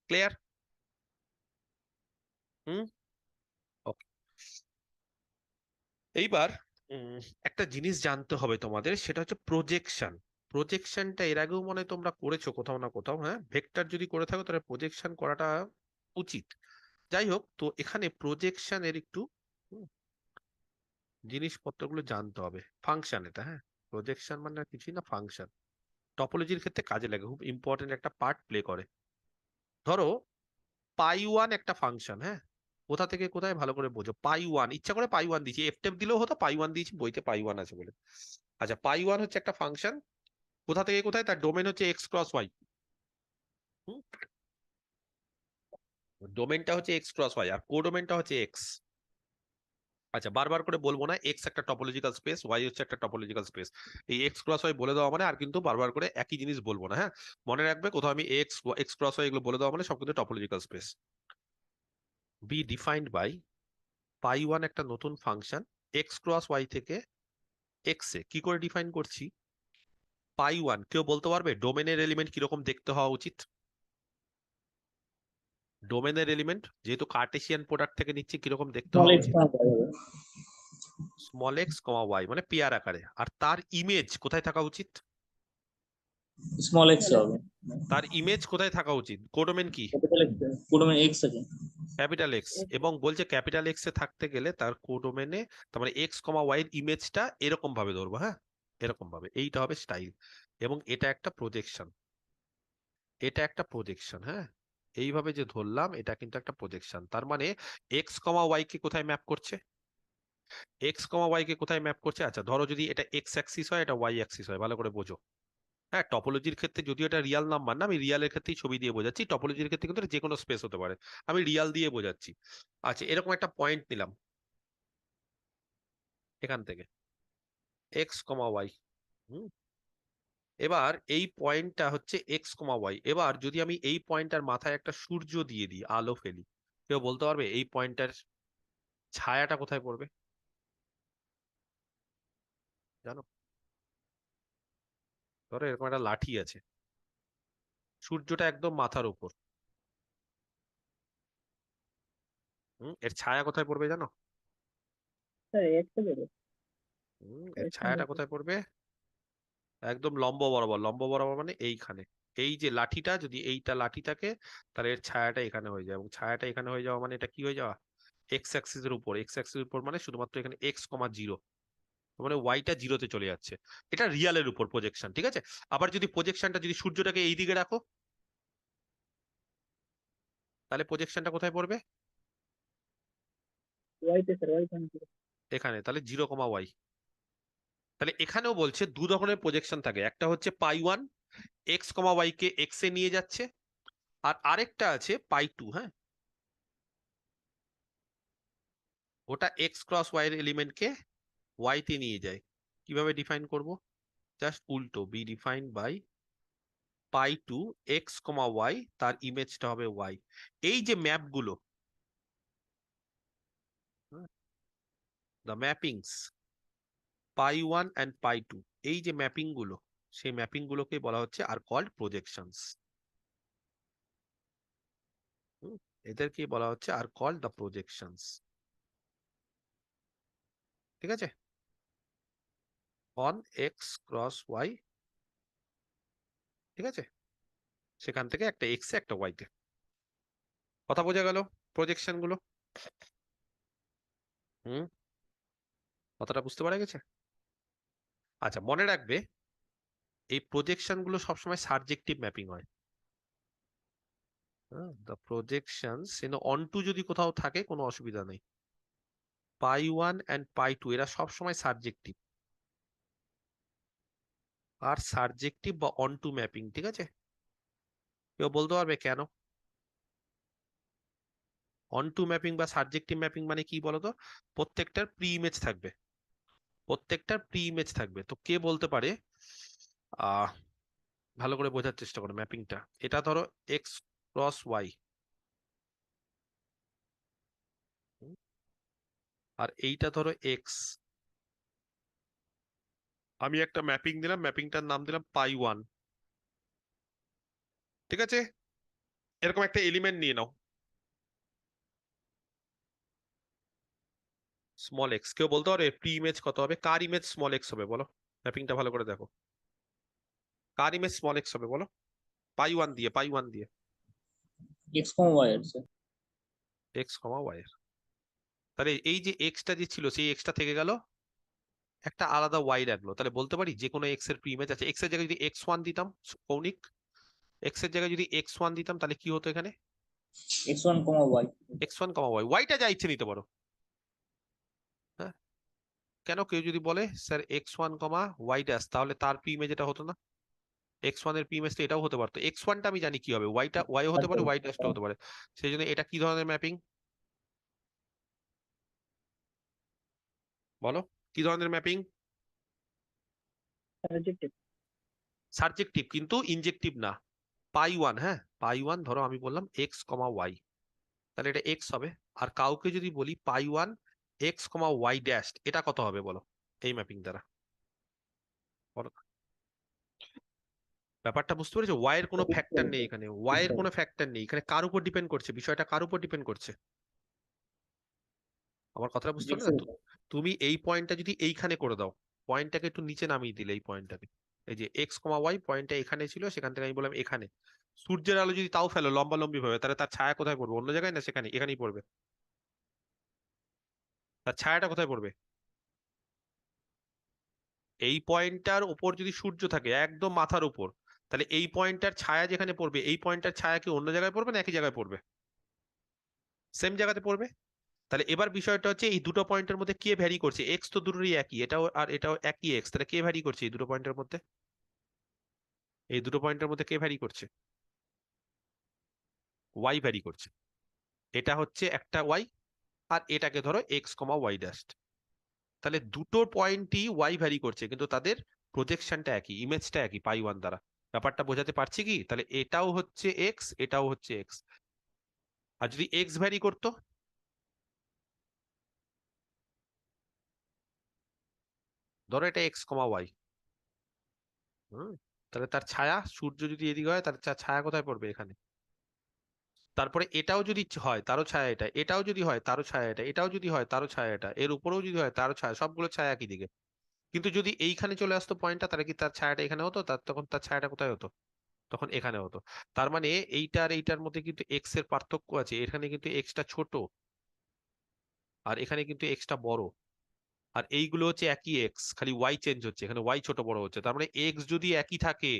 ক্লিয়ার? হুম, ওকে। এইবার একটা জিনিস জানতে হবে তোমাদের, সেটা হচ্ছে প্রজেকশন। প্রজেকশনটা এর আগেও মনে হয় তোমরা করেছো কোথাও না কোথাও, হ্যাঁ? ভেক্টর যদি করে থাকো তাহলে প্রজেকশন করাটা উচিত। যাই হোক, তো এখানে প্রজেকশনের একটু হুম, জিনিসপত্রগুলো জানতে হবে। ফাংশন এটা, হ্যাঁ, প্রজেকশন মানে আর কিছুই না, ফাংশন। টপোলজির ক্ষেত্রে কাজে লাগে, খুব ইম্পর্টেন্ট একটা পার্ট প্লে করে। ধরো পাই 1 একটা ফাংশন, হ্যাঁ, কোথা থেকে কোথায় ভালো করে বোঝো। পাই 1, ইচ্ছা করে পাই 1 দিয়েছি, এফ টেপ দিলেও হতো, পাই 1 দিয়েছি, বইতে পাই 1 আছে বলে। আচ্ছা, পাই 1 হচ্ছে একটা ফাংশন, কোথা থেকে কোথায়, তার ডোমেন হচ্ছে এক্স ক্রস ওয়াই। ডোমেনটা হচ্ছে এক্স ক্রস ওয়াই আর কোডোমেনটা হচ্ছে এক্স। আচ্ছা, বারবার করে বলবো না, এক্স একটা টপোলজিক্যাল স্পেস, ওয়াই হচ্ছে একটা টপোলজিক্যাল স্পেস। এই এক্স ক্রস ওয়াই বলে দেওয়া মানে আর কিন্তু বারবার করে একই জিনিস বলবো না, হ্যাঁ? মনে রাখবে, কোথাও আমি এক্স এক্স ক্রস ওয়াই এগুলো বলে দেওয়া মানে সব কিন্তু topological space. B defined by pi 1 একটা নতুন ফাংশন এক্স ক্রস ওয়াই থেকে এক্স এ কি করে ডিফাইন করছি। পাই 1 কেউ বলতে পারবে ডোমেনের এলিমেন্ট কিরকম দেখতে হওয়া উচিত? ডোমেনের এলিমেন্ট যেহেতু কার্টেসিয়ান প্রোডাক্ট থেকে নিচ্ছি, কিরকম দেখতে স্মল হওয়া এক্স উচিত? কমা ওয়াই হবে। স্মল এক্স কমা ওয়াই মানে পেয়ার আকারে। আর তার ইমেজ কোথায় থাকা উচিত? স্মল এক্স হবে। তার ইমেজ কোথায় থাকা উচিত? কোডোমেন কি? ক্যাপিটাল এক্স, কোডোমেন এক্স আছে। Capital x. এবং বলছে ক্যাপিটাল এক্স এ থাকতে গেলে তার কোডোমেনে, তার মানে এক্স কমা ওয়াই এর ইমেজটা এরকম ভাবে ধরবো, হ্যাঁ, এরকম ভাবে, এইটা হবে স্টাইল। এবং এটা একটা প্রজেকশন, এটা একটা প্রজেকশন, হ্যাঁ, এইভাবে যে ধরলাম এটা কিন্তু একটা প্রজেকশন। তার মানে এক্স কমা ওয়াই কে কোথায় ম্যাপ করছে? এক্স কমা ওয়াই কে কোথায় ম্যাপ করছে? আচ্ছা, ধরো যদি এটা এক্স অ্যাক্সিস হয়, এটা ওয়াই অ্যাক্সিস হয়, ভালো করে বোঝো। হ্যাঁ, টপোলজির ক্ষেত্রে যদিও এটা রিয়াল নাম্বার না, আমি রিয়ালের ক্ষেত্রেই ছবি দিয়ে বোঝাচ্ছি, টপোলজির ক্ষেত্রে কিন্তু এটা যে কোনো স্পেস হতে পারে, আমি রিয়াল দিয়ে বোঝাচ্ছি। আচ্ছা, এরকম একটা পয়েন্ট নিলাম এখান থেকে, এক্স কমা ওয়াই। এবার এই পয়েন্টটা হচ্ছে এক্স কমা ওয়াই। এবার যদি আমি এই পয়েন্টটার মাথায় একটা সূর্য দিয়ে দিই, আলো ফেলি, কেউ বলতে পারবে এই পয়েন্টটার ছায়াটা কোথায় পড়বে? জানো? ধরো এরকম একটা লাঠি আছে, সূর্যটা একদম মাথার উপর, এর ছায়া কোথায় পড়বে জানো? স্যার একটা দেবে এর ছায়াটা কোথায় পড়বে? একদম লম্ব বরাবর। লম্ব বরাবর মানে এইখানে। এই যে লাঠিটা, যদি এইটা লাঠি থাকে তাহলে এর ছায়াটা এখানে হয়ে যায়, এবং ছায়াটা এখানে হয়ে যাওয়া মানে এটা কি হয়ে যাওয়া? এক্স অ্যাক্সিস এর উপর। এক্স অ্যাক্সিস এর উপর মানে শুধুমাত্র এখানে এক্স কমা জিরো, মানে ওয়াইটা জিরোতে চলে যাচ্ছে। এটা রিয়ালের উপর প্রজেকশন, ঠিক আছে? আবার যদি প্রজেকশনটা, যদি সূর্যটাকে এই দিকে রাখো, তাহলে প্রজেকশনটা কোথায় পড়বে? ওয়াইতে স্যার ওয়াই পয়েন্ট এখানে। তাহলে জিরো কমা ওয়াই। তাহলে এখানেও বলছে দু ধরনের প্রজেকশন থাকে, একটা হচ্ছে পাই 1 এক্স কমা ওয়াই কে এক্স এ নিয়ে যাচ্ছে, আর আরেকটা আছে পাই 2, হ্যাঁ, ওটা এক্স ক্রস ওয়াই এর এলিমেন্টকে ওয়াই তে নিয়ে যায়। কিভাবে ডিফাইন করব? জাস্ট উল্টো, B define by pi 2 X comma Y, তার ইমেজটা হবে ওয়াই। এই যে ম্যাপগুলো, দ্য ম্যাপিংস পাই 1 অ্যান্ড পাই 2, এই যে ম্যাপিং গুলো, সেই ম্যাপিং গুলোকে বলা হচ্ছে আর কল্ড প্রজেকশনস। এদেরকে বলা হচ্ছে আর কল্ড দ্য প্রজেকশনস, ঠিক আছে? অন এক্স ক্রস ওয়াই, ঠিক আছে, সেখান থেকে একটা এক্স এ একটা ওয়াই তে। কথা বোঝা গেল প্রজেকশন গুলো? হুম, কথাটা বুঝতে পারা গেছে? আচ্ছা, মনে রাখবে এই প্রজেকশন গুলো সবসময় সাবজেক্টিভ ম্যাপিং হয়। দ্য প্রজেকশনস ইন অনটু যদি কোথাও থাকে কোনো অসুবিধা নেই। পাই 1 অ্যান্ড পাই 2 এরা সবসময় সাবজেক্টিভ, আর সাবজেক্টিভ বা অনটু ম্যাপিং, ঠিক আছে? কেউ বলতে পারবে কেন? অনটু ম্যাপিং বা সাবজেক্টিভ ম্যাপিং মানে কি বলতো? প্রত্যেকটার প্রি ইমেজ থাকবে, প্রত্যেকটার প্রি ইমেজ থাকবে। তো কে বলতে পারে, আহ ভালো করে বোঝার চেষ্টা করো ম্যাপিংটা। এটা ধরো এক্স ক্রস ওয়াই, আর এইটা ধরো এক্স। আমি একটা ম্যাপিং দিলাম, ম্যাপিংটার নাম দিলাম পাই 1। ঠিক আছে, এরকম একটা এলিমেন্ট নিয়ে নাও স্মল এক্স। কেউ বলতে পারবে প্রি ইমেজ কত হবে? কার ইমেজ স্মল এক্স হবে বলো? ম্যাপিংটা ভালো করে দেখো, কার ইমেজ স্মল এক্স হবে বলো? পাই 1 দিয়ে, পাই 1 দিয়ে। x, y এর স্যার। এক্স কমা ওয়াই এর। তাহলে এই যে এক্সটা যে ছিল সেই এক্সটা থেকে গেল, একটা আলাদা ওয়াই রাখলো। তাহলে বলতে পারি যে কোনো এক্স এর প্রি ইমেজ আছে। এক্স এর জায়গায় যদি x1 দিতাম, কৌণিক এক্স এর জায়গায় যদি x1 দিতাম তাহলে কি হতো এখানে? x1, y। x1 কমা ওয়াই, ওয়াইটা যা ইচ্ছে নিতে পারো। হ্যাঁ, কেন? কেউ যদি বলে স্যার x1 কমা ওয়াই ড্যাশ, তাহলে তার প্রি ইমেজ এটা হতো না? x1 এর প্রি ইমেজটা এটাও হতে পারতো। x1টা আমি জানি কি হবে, ওয়াইটা ওয়াই হতে পারে, ওয়াই ড্যাশটা হতে পারে। সেই জন্য এটা কি ধরনের ম্যাপিং বলো? কি ধরনের ম্যাপিং? সার্জেক্টিভ। সার্জেক্টিভ কিন্তু ইনজেক্টিভ না। পাই 1, হ্যাঁ পাই 1 ধরো আমি বললাম এক্স কমা ওয়াই, তাহলে এটা এক্স হবে। আর কাউকে যদি বলি পাই 1 এক্স কমা ওয়াই ড্যাশ, এটা কত হবে বলো এই ম্যাপিং দ্বারা? বলো। ব্যাপারটা বুঝতে পেরেছো? ওয়াই এর কোনো ফ্যাক্টর নেই এখানে, ওয়াই এর কোনো ফ্যাক্টর নেই এখানে। কার উপর ডিপেন্ড করছে বিষয়টা? কার উপর ডিপেন্ড করছে? আমার কথাটা বুঝতে x পারলে এর না? উপর। তুমি এই পয়েন্টটা যদি এইখানে করে দাও, পয়েন্টটাকে একটু নিচে নামিয়ে দিলে এই পয়েন্টটাকে, এই যে এক্স কমা ওয়াই পয়েন্টটা এখানে ছিল, সেখান থেকে আমি বললাম এখানে। সূর্যের আলো যদি তাও ফেলো লম্বালম্বি ভাবে, তাহলে তার ছায়া কোথায় পড়বে? অন্য জায়গায় না, সেখানে এখানেই পড়বে। তার ছায়াটা কোথায় পড়বে? এই পয়েন্টটার উপর যদি সূর্য থাকে একদম মাথার উপর, তাহলে এই পয়েন্টটার ছায়া যেখানে পড়বে, এই পয়েন্টটার ছায়া কি অন্য জায়গায় পড়বে না একই জায়গায় পড়বে? সেম জায়গাতে পড়বে। তাহলে এবার বিষয়টা হচ্ছে এই দুটো পয়েন্টের মধ্যে কে ভ্যারি করছে? এক্স তো দুটোরই একই, এটাও আর এটাও একই এক্স, তাহলে কে ভ্যারি করছে এই দুটো পয়েন্টের মধ্যে? এই দুটো পয়েন্টের মধ্যে কে ভ্যারি করছে? ওয়াই ভ্যারি করছে। এটা হচ্ছে একটা ওয়াই, আর এটাকে ধরো এক্স কমা ওয়াই ড্যাশ। তাহলে দুটো পয়েন্টই ওয়াই ভ্যারি করছে, কিন্তু তাদের প্রজেকশনটা একই, ইমেজটা একই পাই 1 দ্বারা। ব্যাপারটা বোঝাতে পারছি কি? তাহলে এটাও হচ্ছে এক্স, এটাও হচ্ছে এক্স। আর যদি এক্স ভ্যারি করতো, ধরো এটা এক্স কমা ওয়াই, হুম, তাহলে তার ছায়া, সূর্য যদি এদিকে হয় তার ছায়া কোথায় পড়বে? এখানে। তারপরে এটাও যদি হয় তারও ছায়া এটা, এটাও যদি হয় তারও ছায়া এটা, এটাও যদি হয় তারও ছায়া এটা, এর উপরেও যদি হয় তারও ছায়া, সবগুলো ছায়া একই দিকে। কিন্তু যদি এইখানে চলে আসতো পয়েন্টটা, তাহলে কি তার ছায়াটা এখানে হতো? তার তখন তার ছায়াটা কোথায় হতো? তখন এখানে হতো। তার মানে এইটার এইটার মধ্যে কিন্তু এক্স এর পার্থক্য আছে। এখানে কিন্তু এক্সটা ছোট, আর এখানে কিন্তু এক্সটা বড়। আর এইগুলো হচ্ছে একই এক্স, খালি ওয়াই চেঞ্জ হচ্ছে, এখানে ওয়াই ছোট বড় হচ্ছে। তার মানে এক্স যদি একই থাকে,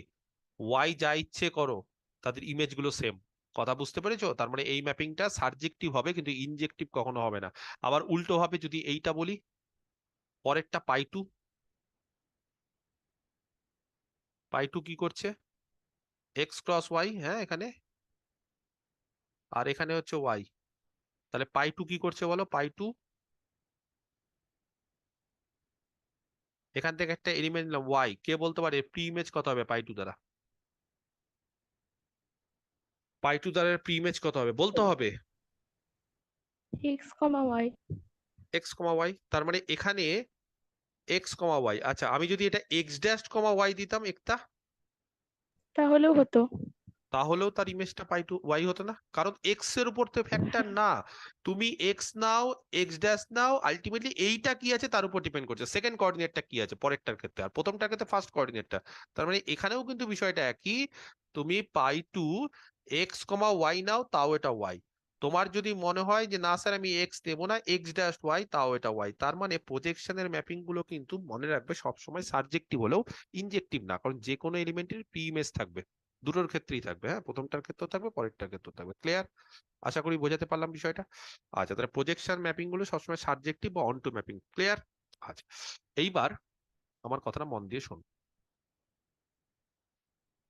ওয়াই যা ইচ্ছে করো, তাদের ইমেজ গুলো সেম। কথা বুঝতে পেরেছো? তার মানে এই ম্যাপিংটা সার্জেক্টিভ হবে কিন্তু ইনজেক্টিভ কখনো হবে না। আবার উল্টো হবে, যদি এইটা বলি, পরেরটা পাই 2, পাই 2 কি করছে? এক্স ক্রস ওয়াই, হ্যাঁ এখানে, আর এখানে হচ্ছে ওয়াই। তাহলে পাই 2 কি করছে বলো? পাই 2 এখান থেকে একটা এলিমেন্ট নিলাম ওয়াই, কে বলতে পারে প্রি ইমেজ কত হবে পাই 2 দ্বারা? পাই 2 দ্বারা প্রি ইমেজ কত হবে বলতে হবে? X comma Y. X comma Y. তার মানে এখানে এক্স কমা ওয়াই। আচ্ছা, আমি যদি এটা এক্স ড্যাশ কমা ওয়াই দিতাম একটা, তাহলেও হতো। তাহলেও তার ইমেজটা পাই 2 ওয়াই হতো না, কারণ এক্স এর উপর তো ফ্যাক্টর না। তুমি এক্স নাও, এক্স ড্যাশ নাও, আলটিমেটলি এইটা কি আছে তার উপর ডিপেন্ড করছে, সেকেন্ড কোঅর্ডিনেটটা কি আছে পরেরটার ক্ষেত্রে, আর প্রথমটার ক্ষেত্রে ফার্স্ট কোঅর্ডিনেটটা। তার মানে এখানেও কিন্তু বিষয়টা একই। তুমি পাই 2 এক্স কমা ওয়াই নাও, তাও এটা ওয়াই। তোমার যদি মনে হয় যে না স্যার আমি এক্স দেবো না, এক্স ড্যাশ ওয়াই, তাও এটা ওয়াই। তার মানে প্রজেকশনের ম্যাপিং গুলো কিন্তু মনে রাখবে সবসময় সার্জেক্টিভ হলেও ইনজেক্টিভ না, কারণ যে কোনো এলিমেন্টের প্রি ইমেজ থাকবে। দুটোর ক্ষেত্রেই থাকবে, হ্যাঁ, প্রথমটার ক্ষেত্রেও থাকবে, পরেরটার ক্ষেত্রেও থাকবে। ক্লিয়ার? আশা করি বোঝাতে পারলাম বিষয়টা। আচ্ছা, তাহলে প্রজেকশন ম্যাপিং গুলো সবসময় সাবজেক্টিভ বা অনটু ম্যাপিং। ক্লিয়ার? আচ্ছা, এইবার আমার কথাটা মন দিয়ে শোন।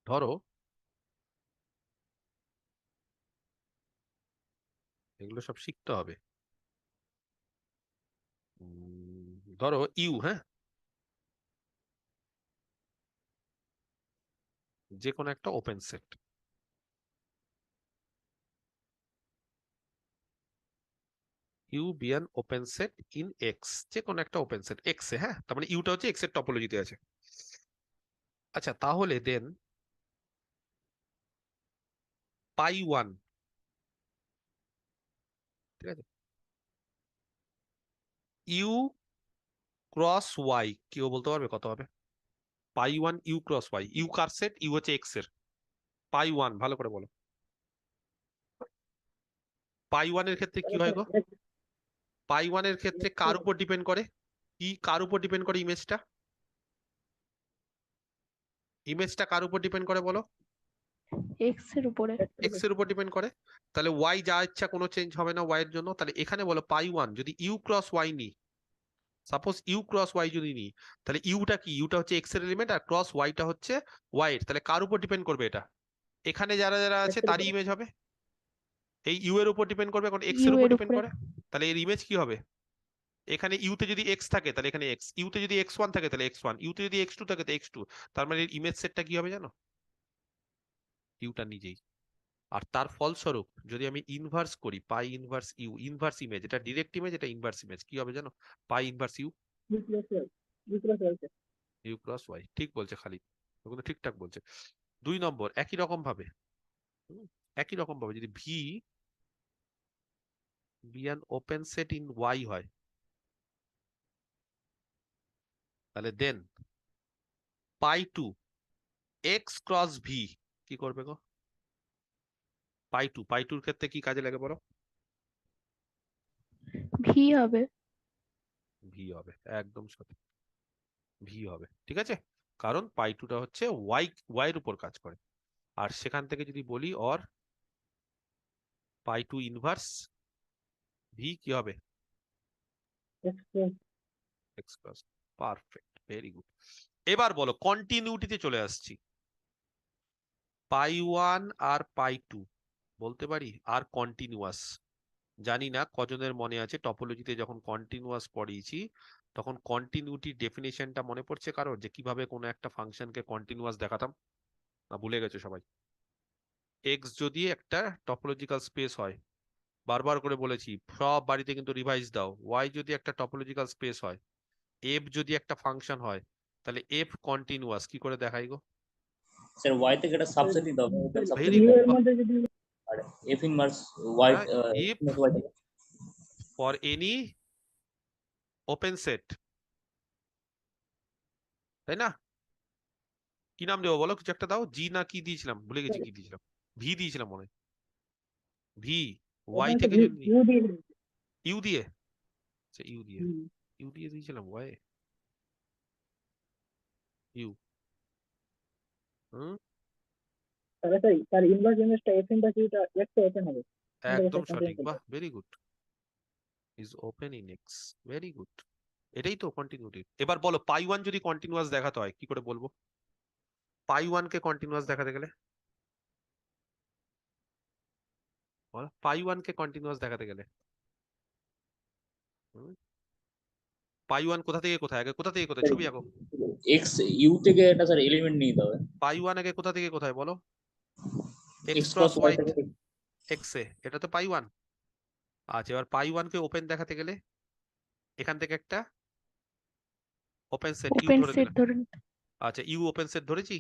ধরো এগুলো সব শিখতে হবে। ধরো ইউ, হ্যাঁ, যে কোনো একটা open set, U be an open set in X, যে কোনো একটা ওপেন সেট এক্স এ, হ্যাঁ, তার মানে ইউটা হচ্ছে এক্স এর টপোলজিতে আছে। আচ্ছা, তাহলে দেন পাই ওয়ান, ঠিক আছে, ইউ ক্রস ওয়াই, কেউ বলতে পারবে কত হবে? Pi one U cross Y, U কার সেট? ইউ হচ্ছে এক্স এর, পাই ওয়ান ভালো করে বলো। পাই ওয়ান এর ক্ষেত্রে কি হয় গো? পাই ওয়ান এর ক্ষেত্রে কার উপর ডিপেন্ড করে? কি কার উপর ডিপেন্ড করে? ইমেজটা, ইমেজটা কার উপর ডিপেন্ড করে বলো? এক্স এর উপরে। এক্স এর উপর ডিপেন্ড করে। তাহলে ওয়াই যা ইচ্ছা কোনো চেঞ্জ হবে না ওয়াই এর জন্য। তাহলে এখানে বলো পাই ওয়ান যদি ইউ ক্রস ওয়াই নিই, সাপোজ ইউ ক্রস ওয়াই যদি নিই, তাহলে ইউটা কি? ইউটা হচ্ছে এক্স এর এলিমেন্ট আর ক্রস ওয়াইটা হচ্ছে ওয়াই এর। তাহলে কার উপর ডিপেন্ড করবে এটা? এখানে যারা যারা আছে তারই ইমেজ হবে। এই ইউ এর উপর ডিপেন্ড করবে, কারণ এক্স এর ইউ উপর এর ডিপেন্ড উপরে। করে। তাহলে এর ইমেজ কি হবে? এখানে ইউতে যদি এক্স থাকে তাহলে এখানে এক্স, ইউতে যদি এক্স ওয়ান থাকে তাহলে এক্স ওয়ান, ইউতে যদি এক্স টু থাকে তাহলে এক্স টু। তার মানে ইমেজ সেটটা কি হবে জানো? ইউটা নিজেই। আর তার ফলস্বরূপ যদি আমি ইনভার্স করি, pi inverse U, inverse image, এটা ডিরেক্ট ইমেজ, এটা ইনভার্স ইমেজ, কি হবে জানো? Pi inverse U, U cross Y. ঠিক বলছে খালিদ, ওগুলো ঠিকঠাক বলছে। 2 নম্বর একই রকম ভাবে, একই রকম ভাবে যদি V be an open set in Y হয়, তাহলে then pi two X cross V কি করবে গো? পাই টু, পাই টুর ক্ষেত্রে কি কাজে লাগে বলো? ভি হবে। ভি হবে, একদম সঠিক, ভি হবে। ঠিক আছে, কারণ পাই টুটা হচ্ছে ওয়াই, ওয়াই এর উপর কাজ করে। আর সেখান থেকে যদি বলি or pi two inverse V কি হবে? X cross. Perfect, very good. এবার বলো কন্টিনিউটিতে চলে আসছি। পাই ওয়ান আর পাই টু বলতে পারি আর কন্টিনিউয়াস। জানি না কজনের মনে আছে টপোলজিতে যখন কন্টিনিউয়াস পড়িয়েছি তখন কন্টিনিউটির ডেফিনেশনটা মনে পড়ছে কারোর, যে কিভাবে কোনো একটা ফাংশনকে কন্টিনিউয়াস দেখাতাম? না ভুলে গেছো সবাই? এক্স যদি একটা টপোলজিক্যাল স্পেস হয়, বারবার করে বলেছি সব বাড়িতে কিন্তু রিভাইজ দাও, ওয়াই যদি একটা টপোলজিক্যাল স্পেস হয়, এফ যদি একটা ফাংশন হয়, তাহলে এফ কন্টিনিউয়াস কি করে দেখাই গো? স্যার ওয়াই থেকে একটা সাবসেট নিতে হবে, ওটা সাবসেট ভেরি ইউ গুড। এর মধ্যে যদি আর F inverse Y if for any open set, তাই না? কি নাম দেবো বলো? কিছু একটা দাও, জি না কি দিয়েছিলাম ভুলে গেছি, কি দিয়েছিলাম, ভি দিয়েছিলাম মনে হয়। ভি ওয়াই থেকে যদি ইউ দিয়ে ইউ দিয়ে, আচ্ছা ইউ দিয়ে, ইউ দিয়ে দিয়েছিলাম ওয়াই, ইউ, হুম, তার ইনভার্স ইমেজটা এফ ইনভার্স ইউটা একটা ওপেন হবে। একদম সঠিক, বাহ very good, is open in X, very good. এটাই তো কন্টিনিউটি। এবার বলো পাই ওয়ান যদি কন্টিনিউয়াস দেখাতে হয় কি করে বলবো? পাই ওয়ান কে কন্টিনিউয়াস দেখাতে গেলে বলো, পাই ওয়ান কে কন্টিনিউয়াস দেখাতে গেলে পাই ওয়ান কোথা থেকে কোথায়, আগে কোথা থেকে কোথায় ছবি আঁকো। এক্স ইউ থেকে একটা স্যার এলিমেন্ট নিতে হবে, পাই ওয়ান আগে কোথা থেকে কোথায় বলো? X X cross cross Y Y থেকে। এক্স এ, এটা তো পাই ওয়ান। আচ্ছা এবার পাই ওয়ান কে ওপেন দেখাতে গেলে এখান থেকে একটা ওপেন সেট ইউ ওপেন ধরে সেট দিলাম। ধরে আচ্ছা ইউ ওপেন সেট ধরেছি,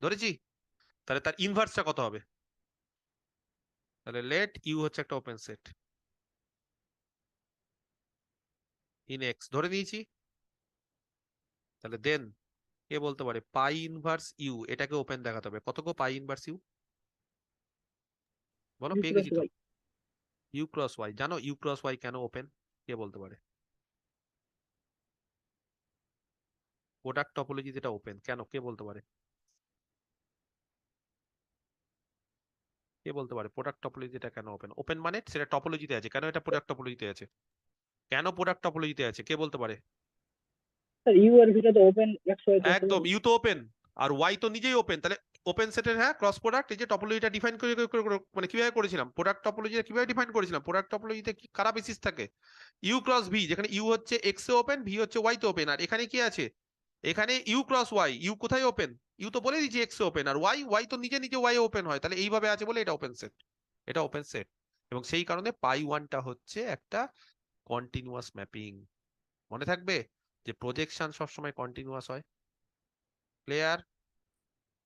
ধরেছি। তাহলে তার ইনভার্সটা কত হবে? তাহলে লেট ইউ হচ্ছে একটা ওপেন সেট ইন এক্স ধরে নিয়েছি। তাহলে দেন কে বলতে পারে পাই ইনভার্স ইউ এটাকে ওপেন দেখাতে হবে কত গো? পাই ইনভার্স ইউ বলো, পেয়ে গেছি তো। ইউ ক্রস ওয়াই, জানো ইউ ক্রস ওয়াই কেন ওপেন? কে বলতে পারে? প্রোডাক্ট টপোলজি যেটা ওপেন কেন, কে বলতে পারে? কে বলতে পারে প্রোডাক্ট টপোলজি এটা কেন ওপেন? ওপেন মানে সেটা টপোলজিতে আছে, কেন এটা প্রোডাক্ট টপোলজিতে আছে? কেন প্রোডাক্ট টপোলজিতে আছে কে বলতে পারে? স্যার ইউ আর ভিটা তো ওপেন এক্স ওয়াই একদম, ইউ তো ওপেন আর ওয়াই তো নিজেই ওপেন, তাহলে ওপেন সেটের হ্যাঁ ক্রস প্রোডাক্ট। এই যে টপোলজিটা ডিফাইন মানে কিভাবে করেছিলাম, প্রোডাক্ট টপোলজিটা কিভাবে ডিফাইন করেছিলাম? প্রোডাক্ট টপোলজিতে কি কারা বেসিস থাকে? ইউ ক্রস ভি, যেখানে ইউ হচ্ছে এক্স এ ওপেন, ভি হচ্ছে ওয়াই তে ওপেন। আর এখানে কি আছে? এখানে ইউ ক্রস ওয়াই, ইউ কোথায় ওপেন? ইউ তো বলে দিচ্ছি এক্স এ ওপেন, আর ওয়াই, ওয়াই তো নিজে নিজে ওয়াই ওপেন হয়, তাহলে এইভাবে আছে বলে এটা ওপেন সেট, এটা ওপেন সেট। এবং সেই কারণে পাই ওয়ানটা হচ্ছে একটা কন্টিনিউয়াস ম্যাপিং। মনে থাকবে যে প্রজেকশন সবসময় কন্টিনিউয়াস হয়। ক্লিয়ার?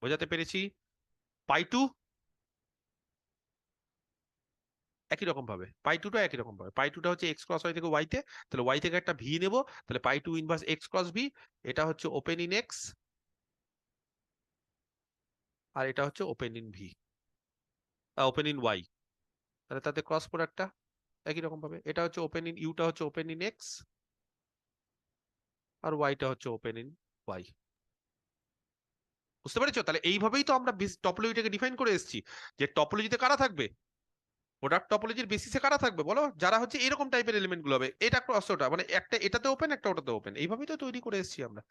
বোঝাতে পেরেছি? পাই টু একই রকম ভাবে, পাই টুটা একই রকম ভাবে, পাই টুটা হচ্ছে এক্স ক্রস ওয়াই থেকে ওয়াইতে, তাহলে ওয়াই থেকে একটা ভি নেব, তাহলে pi two inverse X cross V, এটা হচ্ছে ওপেন ইন এক্স আর এটা হচ্ছে open in V, open in Y, তাহলে তাদের ক্রস প্রোডাক্টটা একই রকম ভাবে, এটা হচ্ছে ওপেন ইন ইউটা হচ্ছে ওপেন ইন এক্স আর ওয়াইটা হচ্ছে ওপেন ইন ওয়াই। বুঝতে পেরেছো? তাহলে এইভাবেই তো আমরা টপোলজিটাকে ডিফাইন করে এসেছি যে টপোলজিতে কারা থাকবে, প্রোডাক্ট টপোলজির বেসিসে কারা থাকবে বলো, যারা হচ্ছে এরকম টাইপের এলিমেন্ট গুলো হবে, এটা ক্রস ওটা, মানে একটা এটাতে ওপেন একটা ওটাতে ওপেন, এইভাবেই তো তৈরি করে এসেছি আমরা।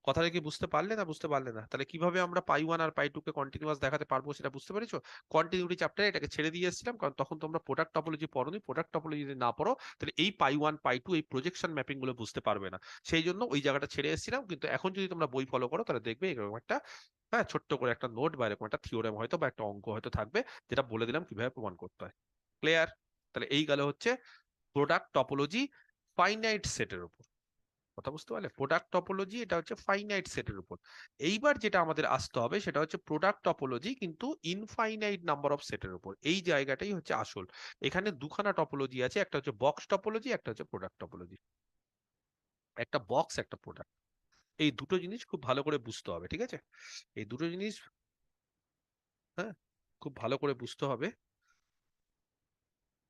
কথাটা কি বুঝতে পারলে না বুঝতে পারলে না? তাহলে কিভাবে আমরা পাই ওয়ান আর পাই টু কে কন্টিনিউয়াস দেখাতে পারবো সেটা বুঝতে পেরেছো? কন্টিনিউটি চ্যাপ্টারে এটাকে ছেড়ে দিয়ে এসেছিলাম, কারণ তখন তোমরা প্রোডাক্ট টপোলজি পড়োনি। প্রোডাক্ট টপোলজি যদি না পড়ো তাহলে এই পাই ওয়ান পাই টু এই প্রজেকশন ম্যাপিং গুলো বুঝতে পারবে না, সেই জন্য ওই জায়গাটা ছেড়ে এসেছিলাম। কিন্তু এখন যদি তোমরা বই ফলো করো তাহলে দেখবে এরকম একটা, হ্যাঁ, ছোট্ট করে একটা নোট বা এরকম একটা থিওরেম হয়তো বা একটা অঙ্ক হয়তো থাকবে, যেটা বলে দিলাম কিভাবে প্রমাণ করতে হয়। ক্লিয়ার? তাহলে এই গেল হচ্ছে প্রোডাক্ট টপোলজি ফাইনাইট সেটের উপর। কথা বুঝতে পারলে? প্রোডাক্ট টপোলজি এটা হচ্ছে ফাইনাইট সেটের উপর। এইবার যেটা আমাদের আসতে হবে সেটা হচ্ছে প্রোডাক্ট টপোলজি কিন্তু ইনফাইনাইট নাম্বার অফ সেটের উপর। এই জায়গাটাই হচ্ছে আসল। এখানে দুখানা টপোলজি আছে, একটা হচ্ছে বক্স টপোলজি, একটা হচ্ছে প্রোডাক্ট টপোলজি। একটা বক্স একটা প্রোডাক্ট, এই দুটো জিনিস খুব ভালো করে বুঝতে হবে, ঠিক আছে? এই দুটো জিনিস, হ্যাঁ, খুব ভালো করে বুঝতে হবে।